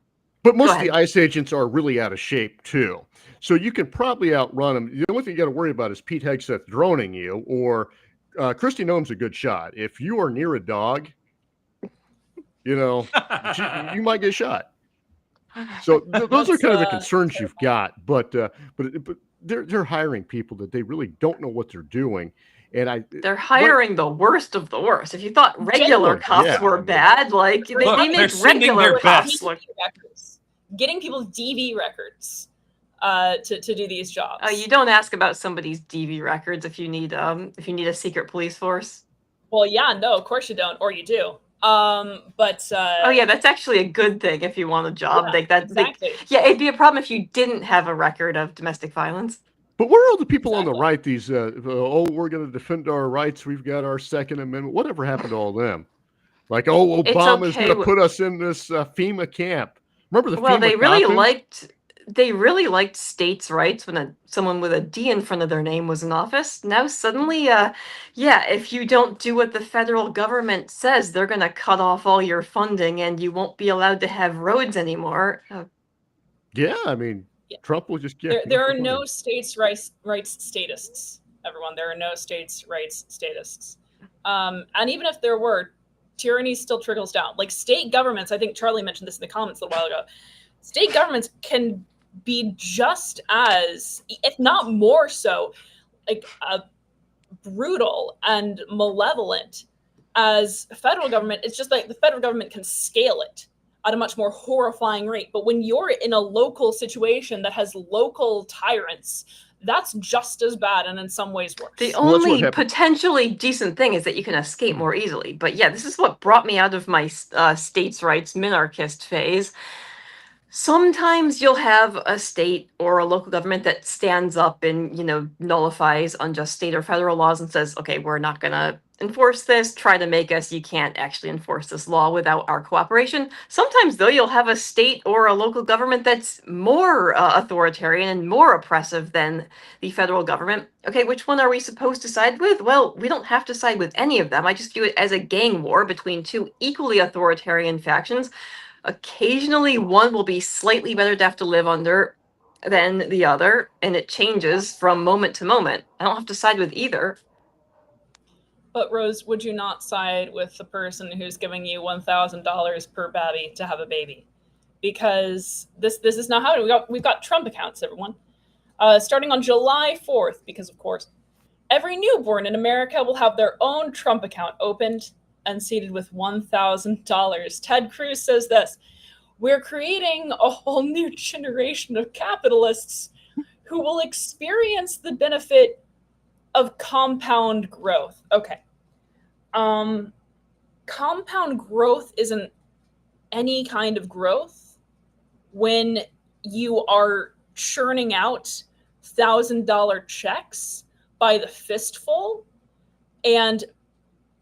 But most of ahead. the ICE agents are really out of shape too. So you can probably outrun them. The only thing you got to worry about is Pete Hegseth droning you, or Kristi Noem's a good shot. If you are near a dog, you know, you might get shot. So those are kind of the concerns you've got. But they're hiring people that they really don't know what they're doing, and They're hiring the worst of the worst. If you thought regular Genuinely, cops yeah, were I mean- bad, like they Look, they're make sending regular their cops best. look. Getting people's DV records to do these jobs. You don't ask about somebody's DV records if you need a secret police force. Well, yeah, no, of course you don't, or you do. But Oh yeah, that's actually a good thing if you want a job. yeah, Like that. exactly. Yeah, it'd be a problem if you didn't have a record of domestic violence. But where are all the people on the Exactly. right? These we're going to defend our rights. We've got our Second Amendment. Whatever happened to all them? Like, It's Obama's okay going to with- put us in this FEMA camp. Remember the Well, FEMA they really liked states' rights when someone with a D in front of their name was in office. Now suddenly, if you don't do what the federal government says, they're going to cut off all your funding and you won't be allowed to have roads anymore. Yeah, I mean, Yeah. Trump will just get. There are no states' rights statists, everyone. There are no states' rights statists. And even if there were, tyranny still trickles down. Like state governments, I think Charlie mentioned this in the comments a little while ago. State governments can be just as, if not more so, like brutal and malevolent as federal government. It's just like the federal government can scale it at a much more horrifying rate. But when you're in a local situation that has local tyrants, that's just as bad and in some ways worse. The Well, that's what only happened. potentially decent thing is that you can escape more easily. But yeah, this is what brought me out of my states' rights minarchist phase. Sometimes you'll have a state or a local government that stands up and, nullifies unjust state or federal laws and says, okay, we're not going to enforce this, try to make us, you can't actually enforce this law without our cooperation. Sometimes, though, you'll have a state or a local government that's more authoritarian and more oppressive than the federal government. Okay, which one are we supposed to side with? Well, we don't have to side with any of them. I just view it as a gang war between two equally authoritarian factions. Occasionally, one will be slightly better to have to live under than the other, and it changes from moment to moment. I don't have to side with either. But Rose, would you not side with the person who's giving you $1,000 per babby to have a baby? Because this is not how we've got Trump accounts, everyone. starting on July 4th, because of course, every newborn in America will have their own Trump account opened and seated with $1,000. Ted Cruz says this: "We're creating a whole new generation of capitalists who will experience the benefit of compound growth." Okay. Compound growth isn't any kind of growth when you are churning out $1,000 checks by the fistful and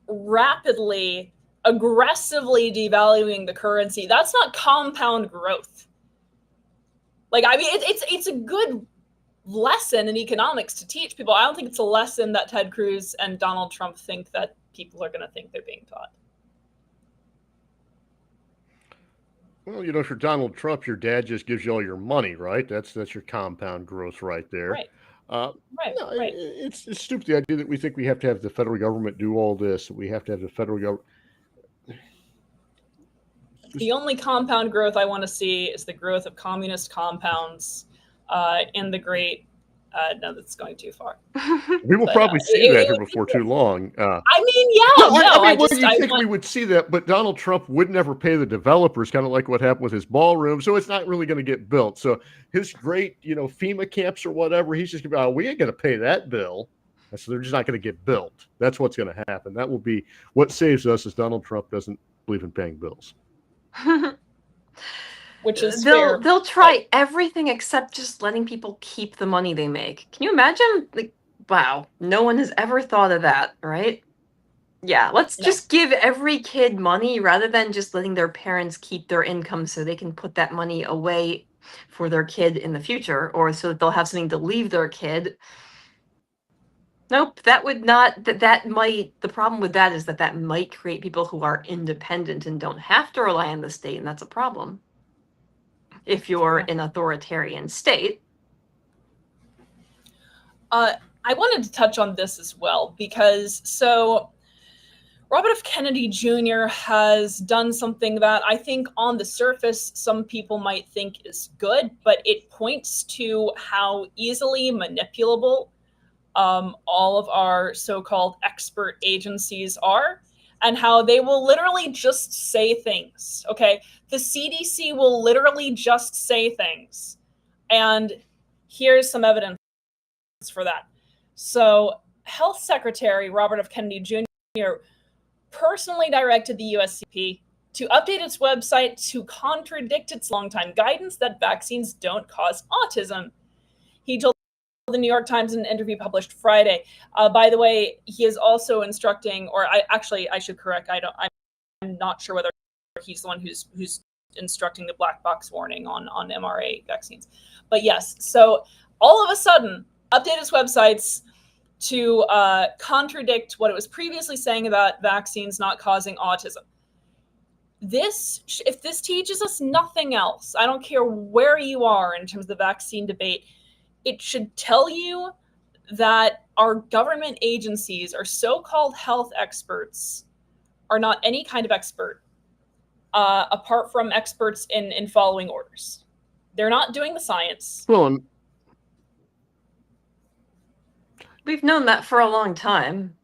rapidly, aggressively devaluing the currency. That's not compound growth. Like, I mean, it's a good lesson in economics to teach people. I don't think it's a lesson that Ted Cruz and Donald Trump think that people are going to think they're being taught. Well, you know, for Donald Trump, your dad just gives you all your money, right? That's your compound growth right there. Right. Uh, Right. no, Right. it's stupid, the idea that we think we have to have the federal government do all this. We have to have the federal government. The only compound growth I want to see is the growth of communist compounds in the great. No, that's going too far. We will But, probably see that here before too long. I mean, yeah, No, no, I mean, I you think want. we would see that, but Donald Trump would never pay the developers, kind of like what happened with his ballroom. So it's not really going to get built. So his great, FEMA camps or whatever, he's just going to be, oh, we ain't going to pay that bill. So they're just not going to get built. That's what's going to happen. That will be what saves us, is Donald Trump doesn't believe in paying bills. Which is fair. They'll try everything except just letting people keep the money they make. Can you imagine? Like, wow, no one has ever thought of that, right? Yeah, let's just give every kid money rather than just letting their parents keep their income so they can put that money away for their kid in the future, or so that they'll have something to leave their kid. Nope, that would not, that might, the problem with that is that might create people who are independent and don't have to rely on the state, and that's a problem if you're an authoritarian state. I wanted to touch on this as well, because Robert F. Kennedy Jr. has done something that I think on the surface some people might think is good, but it points to how easily manipulable all of our so-called expert agencies are, and how they will literally just say things, okay? The CDC will literally just say things. And here's some evidence for that. So, Health Secretary Robert F. Kennedy Jr. personally directed the USCP to update its website to contradict its longtime guidance that vaccines don't cause autism. He told the New York Times in an interview published Friday. By the way, he is also instructing, or I should correct. I'm not sure whether he's the one who's instructing the black box warning on mRNA vaccines. But yes, so all of a sudden, update its websites to contradict what it was previously saying about vaccines not causing autism. If this teaches us nothing else, I don't care where you are in terms of the vaccine debate, it should tell you that our government agencies, our so-called health experts, are not any kind of expert, apart from experts in following orders. They're not doing the science. Well, We've known that for a long time.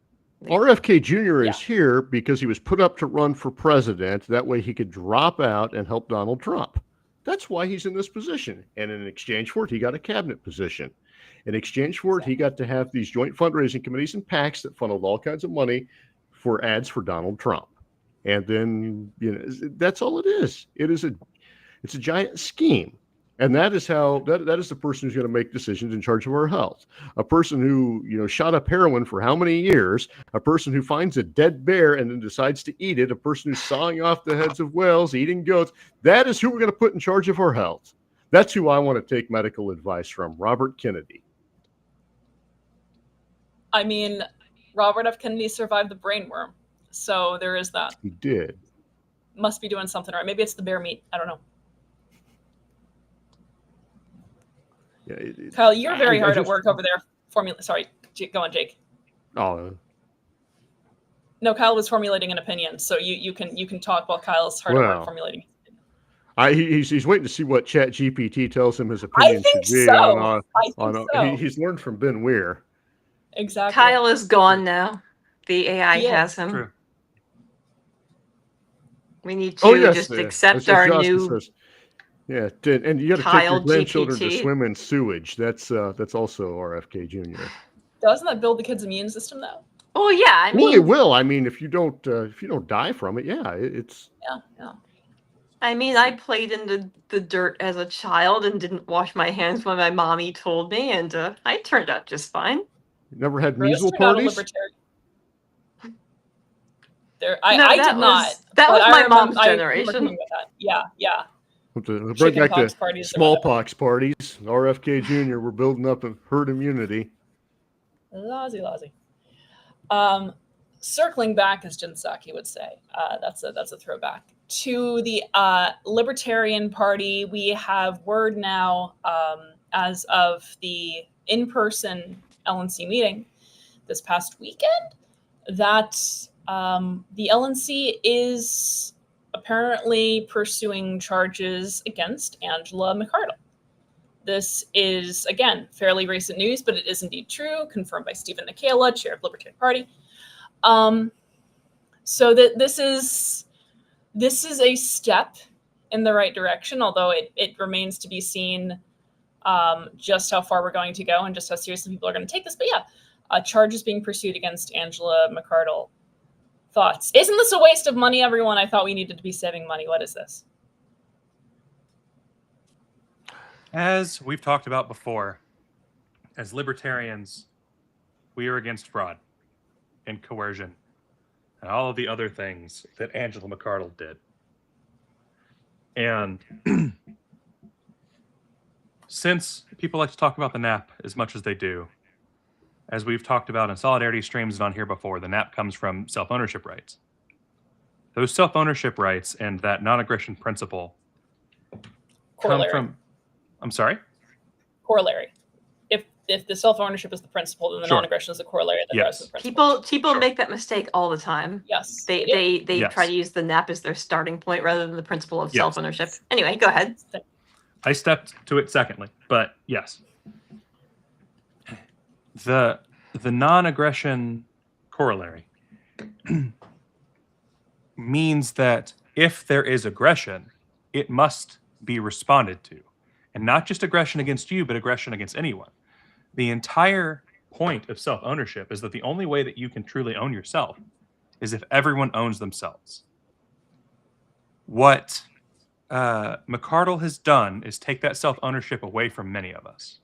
RFK Jr. is here because he was put up to run for president. That way he could drop out and help Donald Trump. That's why he's in this position. And in exchange for it, he got a cabinet position. In exchange for it, he got to have these joint fundraising committees and PACs that funneled all kinds of money for ads for Donald Trump. And then, that's all it is. It's a giant scheme. And that is how that is the person who's going to make decisions in charge of our health. A person who, shot up heroin for how many years, a person who finds a dead bear and then decides to eat it, a person who's sawing off the heads of whales, eating goats. That is who we're going to put in charge of our health. That's who I want to take medical advice from, Robert Kennedy. I mean, Robert F. Kennedy survived the brain worm. So there is that. He did. Must be doing something right. Maybe it's the bear meat. I don't know. Yeah, Kyle, you're very hard at work over there. Sorry, go on, Jake. Oh. No, Kyle was formulating an opinion, so you can talk while Kyle's hard at work formulating. He's waiting to see what Chat GPT tells him his opinion think should be so. on. I think so. He's learned from Ben Weir. Exactly. Kyle is gone now. The AI He is. has him. True. We need to just as accept our Josh new. says. Yeah, and you got to take Kyle your grandchildren to GPT. swim in sewage. That's also RFK Jr. Doesn't that build the kid's immune system though? Oh yeah, I Well, it mean, will. I mean, if you don't die from it, yeah, it's. Yeah. I played in the dirt as a child and didn't wash my hands when my mommy told me, and I turned out just fine. Never had Rose measles turned out a parties. libertarian. I No, did not. That but was I my remember- mom's I remember generation. coming with that. Yeah. Bring back Chickenpox to parties and whatnot. smallpox parties. RFK Jr. We're building up a herd immunity. Lousy. Circling back, as Jin Saki would say, that's a throwback to the Libertarian Party. We have word now, as of the in-person LNC meeting this past weekend, that the LNC is apparently pursuing charges against Angela McArdle. This is, again, fairly recent news, but it is indeed true, confirmed by Stephen Nikela, chair of the Libertarian Party. So that this is a step in the right direction, although it remains to be seen just how far we're going to go and just how seriously people are going to take this. But yeah, charges being pursued against Angela McArdle. Thoughts? Isn't this a waste of money, everyone? I thought we needed to be saving money. What is this? As we've talked about before, as libertarians, we are against fraud and coercion and all of the other things that Angela McArdle did. And since people like to talk about the NAP as much as they do, as we've talked about in Solidarity streams and on here before, the NAP comes from self-ownership rights. Those self-ownership rights and that non-aggression principle come Corollary. from... I'm sorry? Corollary. If the self-ownership is the principle, then the Sure. non-aggression is the corollary that Yes. drives the principle. People Sure. make that mistake all the time. Yes. They Yes. try to use the NAP as their starting point rather than the principle of Yes. self-ownership. Anyway, go ahead. I stepped to it secondly, but yes. The non-aggression corollary means that if there is aggression, it must be responded to. And not just aggression against you, but aggression against anyone. The entire point of self-ownership is that the only way that you can truly own yourself is if everyone owns themselves. What McArdle has done is take that self-ownership away from many of us.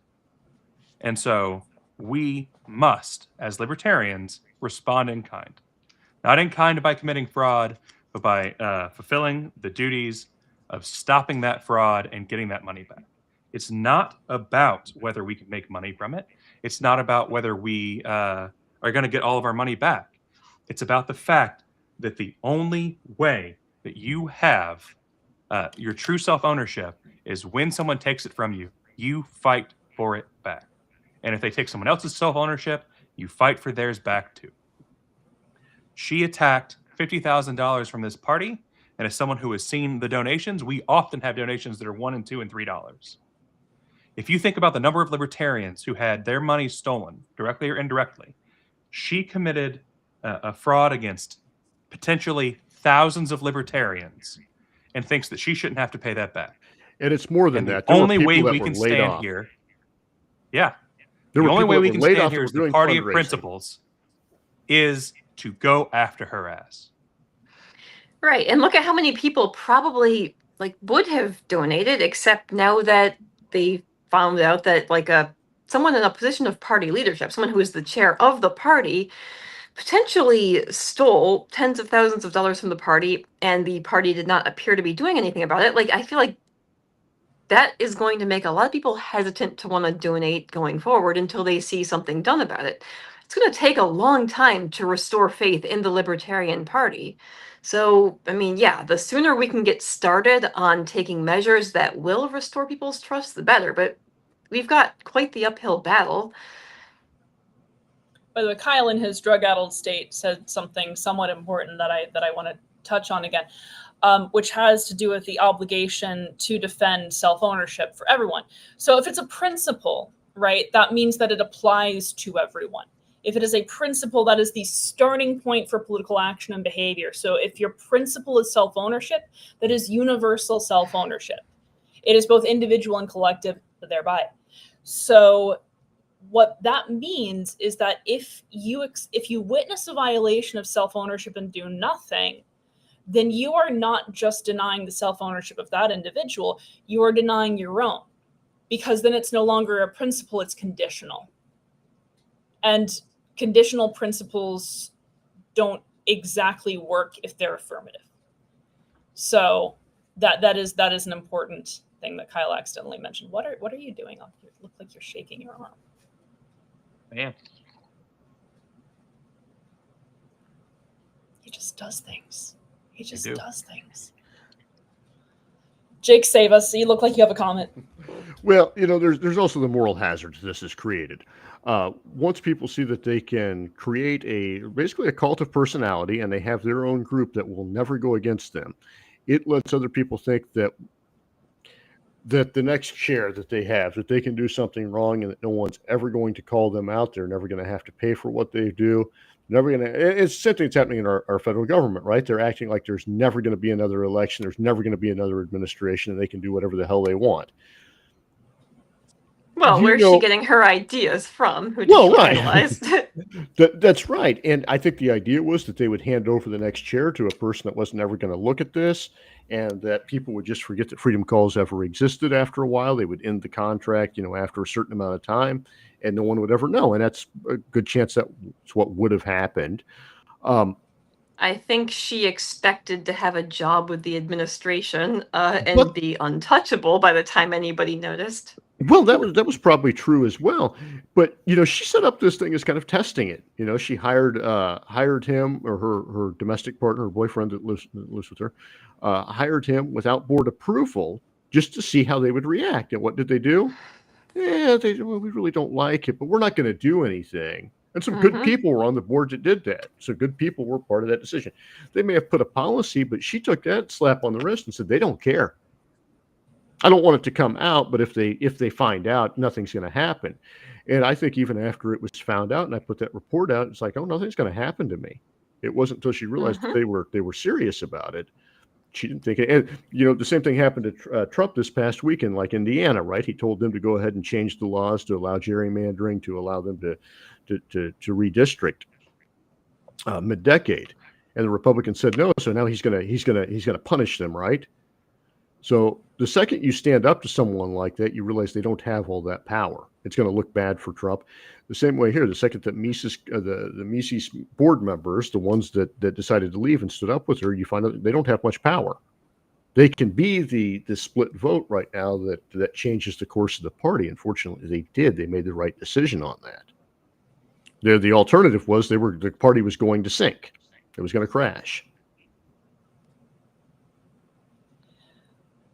And so we must, as libertarians, respond in kind. Not in kind by committing fraud, but by fulfilling the duties of stopping that fraud and getting that money back. It's not about whether we can make money from it. It's not about whether we are going to get all of our money back. It's about the fact that the only way that you have your true self-ownership is when someone takes it from you, you fight for it back. And if they take someone else's self-ownership, you fight for theirs back too. She attacked $50,000 from this party, and as someone who has seen the donations, we often have donations that are $1 and $2 and $3. If you think about the number of libertarians who had their money stolen, directly or indirectly, she committed a fraud against potentially thousands of libertarians and thinks that she shouldn't have to pay that back. And it's more than And the that. There were only way people that we were can laid stand off. here, yeah, There the were only people way that we were can laid stand off here that as were the doing party of fundraising. principles is to go after her ass. Right. And look at how many people probably would have donated, except now that they found out that someone in a position of party leadership, someone who is the chair of the party, potentially stole tens of thousands of dollars from the party, and the party did not appear to be doing anything about it. I feel like that is going to make a lot of people hesitant to want to donate going forward until they see something done about it. It's going to take a long time to restore faith in the Libertarian Party. So, I mean, yeah, the sooner we can get started on taking measures that will restore people's trust, the better. But we've got quite the uphill battle. By the way, Kyle in his drug-addled state said something somewhat important that I want to touch on again. which has to do with the obligation to defend self-ownership for everyone. So if it's a principle, right, that means that it applies to everyone. If it is a principle, that is the starting point for political action and behavior. So if your principle is self-ownership, that is universal self-ownership. It is both individual and collective thereby. So what that means is that if you witness a violation of self-ownership and do nothing, then you are not just denying the self-ownership of that individual, you are denying your own. Because then it's no longer a principle, it's conditional. And conditional principles don't exactly work if they're affirmative. So that is an important thing that Kyle accidentally mentioned. What are you doing up here? You look like you're shaking your arm. I am. He just does things. He just do. does things. Jake, save us. You look like you have a comment. Well, there's also the moral hazards this has created. Once people see that they can create basically a cult of personality and they have their own group that will never go against them, it lets other people think that the next chair that they have, that they can do something wrong and that no one's ever going to call them out. They're never going to have to pay for what they do. It's something that's happening in our federal government, right? They're acting like there's never going to be another election. There's never going to be another administration, and they can do whatever the hell they want. Well, where's she getting her ideas from? Who did she idolize? That's right. And I think the idea was that they would hand over the next chair to a person that wasn't ever going to look at this, and that people would just forget that Freedom Calls ever existed after a while. They would end the contract, after a certain amount of time, and no one would ever know. And that's a good chance that's what would have happened. I think she expected to have a job with the administration and be untouchable by the time anybody noticed. Well, that was probably true as well. But, she set up this thing as kind of testing it. She hired him, or her domestic partner, her boyfriend that lives with her, hired him without board approval just to see how they would react. And what did they do? Yeah, we really don't like it, but we're not going to do anything. And some good people were on the board that did that. So good people were part of that decision. They may have put a policy, but she took that slap on the wrist and said, they don't care. I don't want it to come out, but if they find out, nothing's going to happen. And I think even after it was found out and I put that report out, it's like, oh, nothing's going to happen to me. It wasn't until she realized that they were serious about it. She didn't think it. And, the same thing happened to Trump this past weekend, like Indiana, right? He told them to go ahead and change the laws to allow gerrymandering, to allow them to redistrict mid-decade. And the Republicans said no. So now he's gonna punish them, right? So the second you stand up to someone like that, you realize they don't have all that power. It's going to look bad for Trump. The same way here, the second that the Mises board members, the ones that decided to leave and stood up with her, you find out they don't have much power. They can be the split vote right now that changes the course of the party. Unfortunately, they did. They made the right decision on that. The alternative was the party was going to sink. It was going to crash.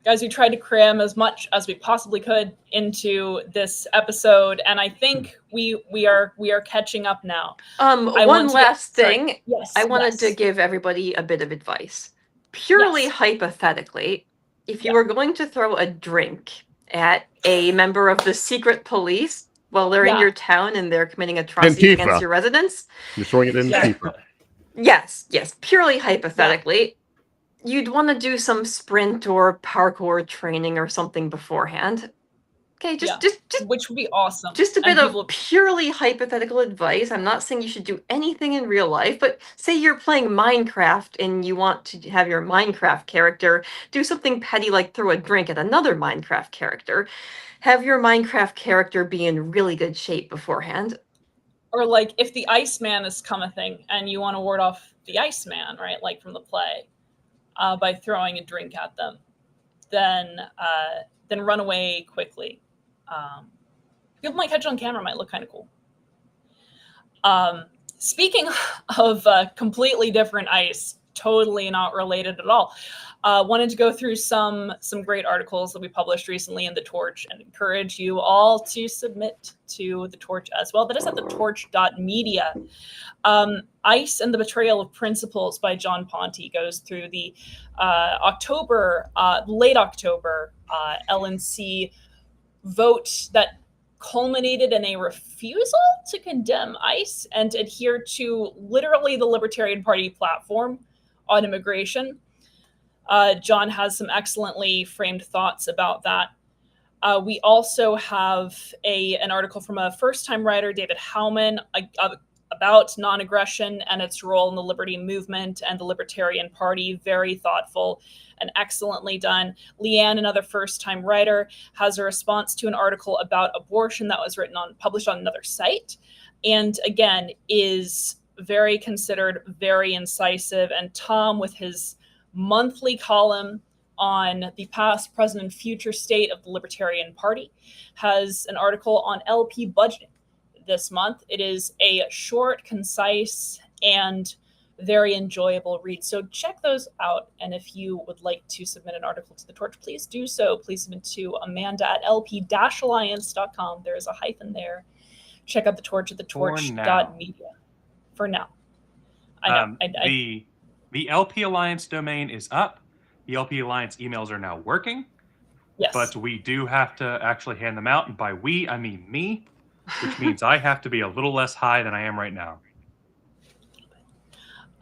Guys, we tried to cram as much as we possibly could into this episode, and I think we are catching up now. One last thing. Yes, I wanted to give everybody a bit of advice. Purely hypothetically, if you were going to throw a drink at a member of the secret police while they're in your town and they're committing atrocities against your residents, you're throwing it in Antifa. Yes, purely hypothetically. You'd want to do some sprint or parkour training or something beforehand. Okay, just which would be awesome. Just a bit of purely hypothetical advice. I'm not saying you should do anything in real life, but say you're playing Minecraft and you want to have your Minecraft character do something petty like throw a drink at another Minecraft character. Have your Minecraft character be in really good shape beforehand. Or like if the Iceman is coming and you want to ward off the Iceman, right? Like from the play. By throwing a drink at them, then run away quickly. People might catch it on camera, might look kind of cool. Speaking of completely different ice, totally not related at all. Wanted to go through some great articles that we published recently in The Torch and encourage you all to submit to The Torch as well. That is at thetorch.media. ICE and the Betrayal of Principles by John Ponte goes through the late October LNC vote that culminated in a refusal to condemn ICE and adhere to literally the Libertarian Party platform on immigration. John has some excellently framed thoughts about that. We also have an article from a first-time writer, David Howman, about non-aggression and its role in the liberty movement and the Libertarian Party. Very thoughtful and excellently done. Leanne, another first-time writer, has a response to an article about abortion that was published on another site, and again is very considered, very incisive. And Tom, with his monthly column on the past, present, and future state of the Libertarian Party, has an article on LP budgeting this month. It is a short, concise, and very enjoyable read. So check those out. And if you would like to submit an article to The Torch, please do so. Please submit to amanda@lp-alliance.com. There is a hyphen there. Check out The Torch at thetorch.media. For now. I know. The LP Alliance domain is up. The LP Alliance emails are now working. Yes. But we do have to actually hand them out. And by we, I mean me, which means I have to be a little less high than I am right now.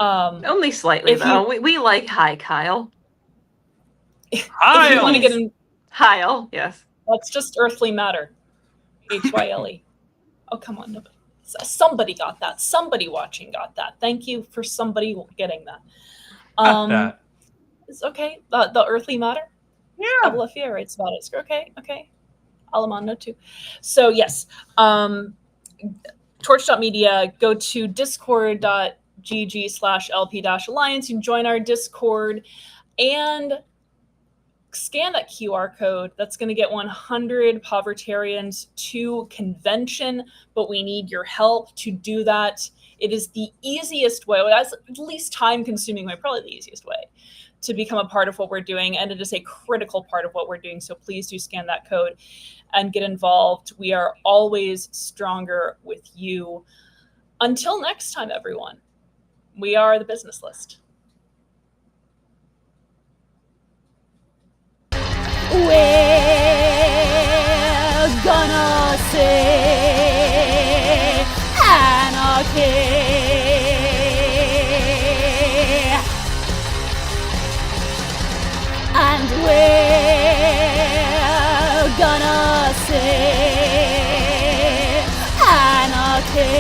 Only slightly, though. We like high Kyle. If you want to get in, Hyle, yes. that's just earthly matter. HYLE. Oh, come on. Nobody. Somebody got that. Somebody watching got that. Thank you for somebody getting that. That. It's okay. The earthly matter? Yeah. Double FA writes about it. Okay. Alamando too. So yes. Torch.media, go to discord.gg/LP-alliance. You can join our Discord and scan that QR code. That's going to get 100 Povertarians to convention, but we need your help to do that. It is the easiest way, at least time-consuming way, probably the easiest way to become a part of what we're doing, and it is a critical part of what we're doing, so please do scan that code and get involved. We are always stronger with you. Until next time, everyone, we are the Business List. We're gonna say anarchy. And we're gonna say anarchy.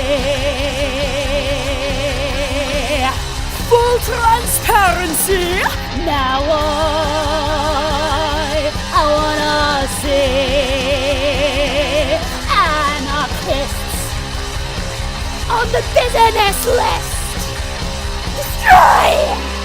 Full transparency. Now I wanna see anarchists on the business list. Destroy!